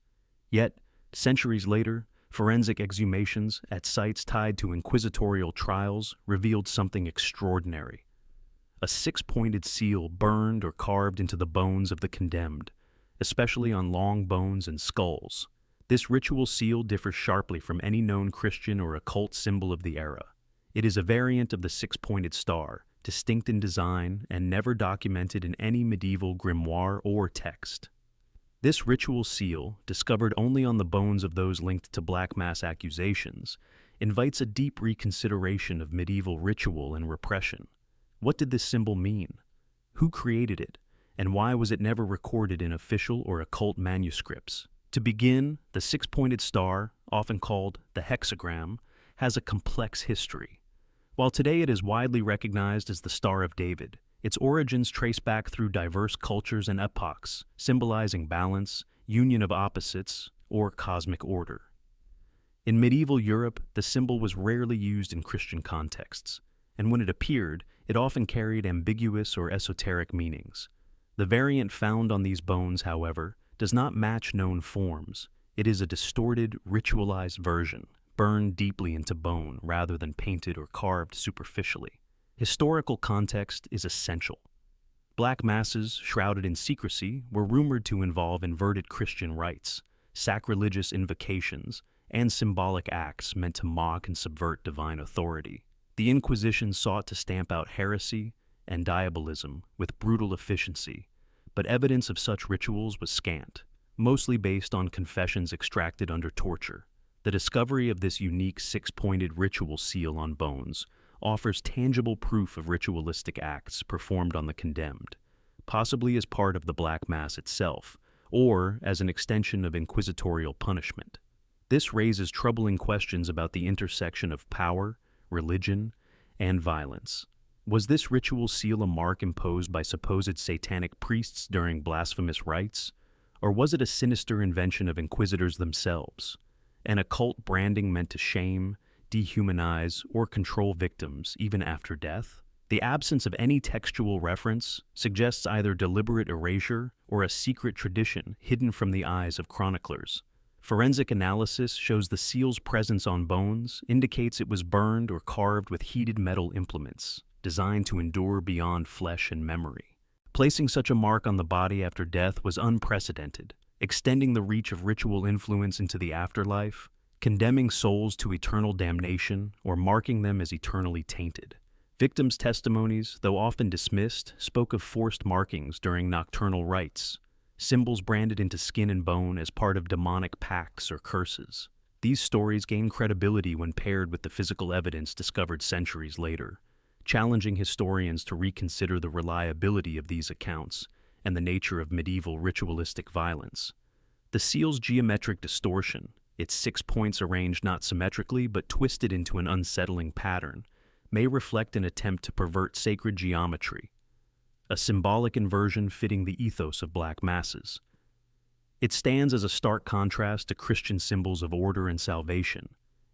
S1: Yet, centuries later, forensic exhumations at sites tied to inquisitorial trials revealed something extraordinary. A six-pointed seal burned or carved into the bones of the condemned, especially on long bones and skulls. This ritual seal differs sharply from any known Christian or occult symbol of the era. It is a variant of the six-pointed star, distinct in design and never documented in any medieval grimoire or text. This ritual seal, discovered only on the bones of those linked to Black Mass accusations, invites a deep reconsideration of medieval ritual and repression. What did this symbol mean? Who created it? And why was it never recorded in official or occult manuscripts? To begin, the six-pointed star, often called the hexagram, has a complex history. While today it is widely recognized as the Star of David, its origins trace back through diverse cultures and epochs, symbolizing balance, union of opposites, or cosmic order. In medieval Europe, the symbol was rarely used in Christian contexts, and when it appeared, it often carried ambiguous or esoteric meanings. The variant found on these bones, however, does not match known forms. It is a distorted, ritualized version, burned deeply into bone rather than painted or carved superficially. Historical context is essential. Black Masses, shrouded in secrecy, were rumored to involve inverted Christian rites, sacrilegious invocations, and symbolic acts meant to mock and subvert divine authority. The Inquisition sought to stamp out heresy and diabolism with brutal efficiency, but evidence of such rituals was scant, mostly based on confessions extracted under torture. The discovery of this unique six-pointed ritual seal on bones offers tangible proof of ritualistic acts performed on the condemned, possibly as part of the Black Mass itself, or as an extension of inquisitorial punishment. This raises troubling questions about the intersection of power, religion, and violence. Was this ritual seal a mark imposed by supposed satanic priests during blasphemous rites, or was it a sinister invention of inquisitors themselves? An occult branding meant to shame, dehumanize, or control victims even after death? The absence of any textual reference suggests either deliberate erasure or a secret tradition hidden from the eyes of chroniclers. Forensic analysis shows the seal's presence on bones indicates it was burned or carved with heated metal implements, designed to endure beyond flesh and memory. Placing such a mark on the body after death was unprecedented, extending the reach of ritual influence into the afterlife, condemning souls to eternal damnation, or marking them as eternally tainted. Victims' testimonies, though often dismissed, spoke of forced markings during nocturnal rites, symbols branded into skin and bone as part of demonic pacts or curses. These stories gain credibility when paired with the physical evidence discovered centuries later, challenging historians to reconsider the reliability of these accounts and the nature of medieval ritualistic violence. The seal's geometric distortion, its 6 points arranged not symmetrically but twisted into an unsettling pattern, may reflect an attempt to pervert sacred geometry, a symbolic inversion fitting the ethos of Black Masses. It stands as a stark contrast to Christian symbols of order and salvation,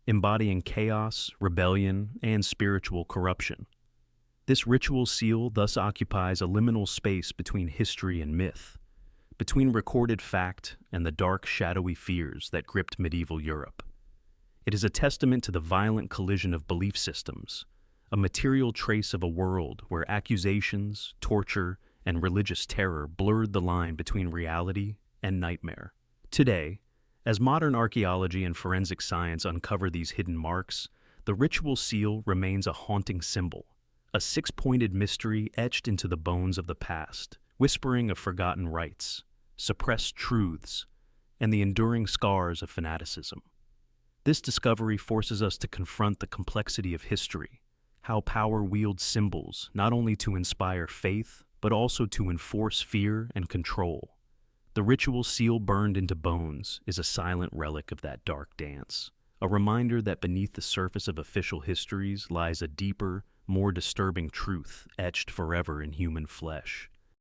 S1: embodying chaos, rebellion, and spiritual corruption. This ritual seal thus occupies a liminal space between history and myth, between recorded fact and the dark, shadowy fears that gripped medieval Europe. It is a testament to the violent collision of belief systems, a material trace of a world where accusations, torture, and religious terror blurred the line between reality and nightmare. Today, as modern archaeology and forensic science uncover these hidden marks, the ritual seal remains a haunting symbol, a six-pointed mystery etched into the bones of the past, whispering of forgotten rites, suppressed truths, and the enduring scars of fanaticism. This discovery forces us to confront the complexity of history, how power wields symbols not only to inspire faith, but also to enforce fear and control. The ritual seal burned into bones is a silent relic of that dark dance, a reminder that beneath the surface of official histories lies a deeper, more disturbing truth etched forever in human flesh.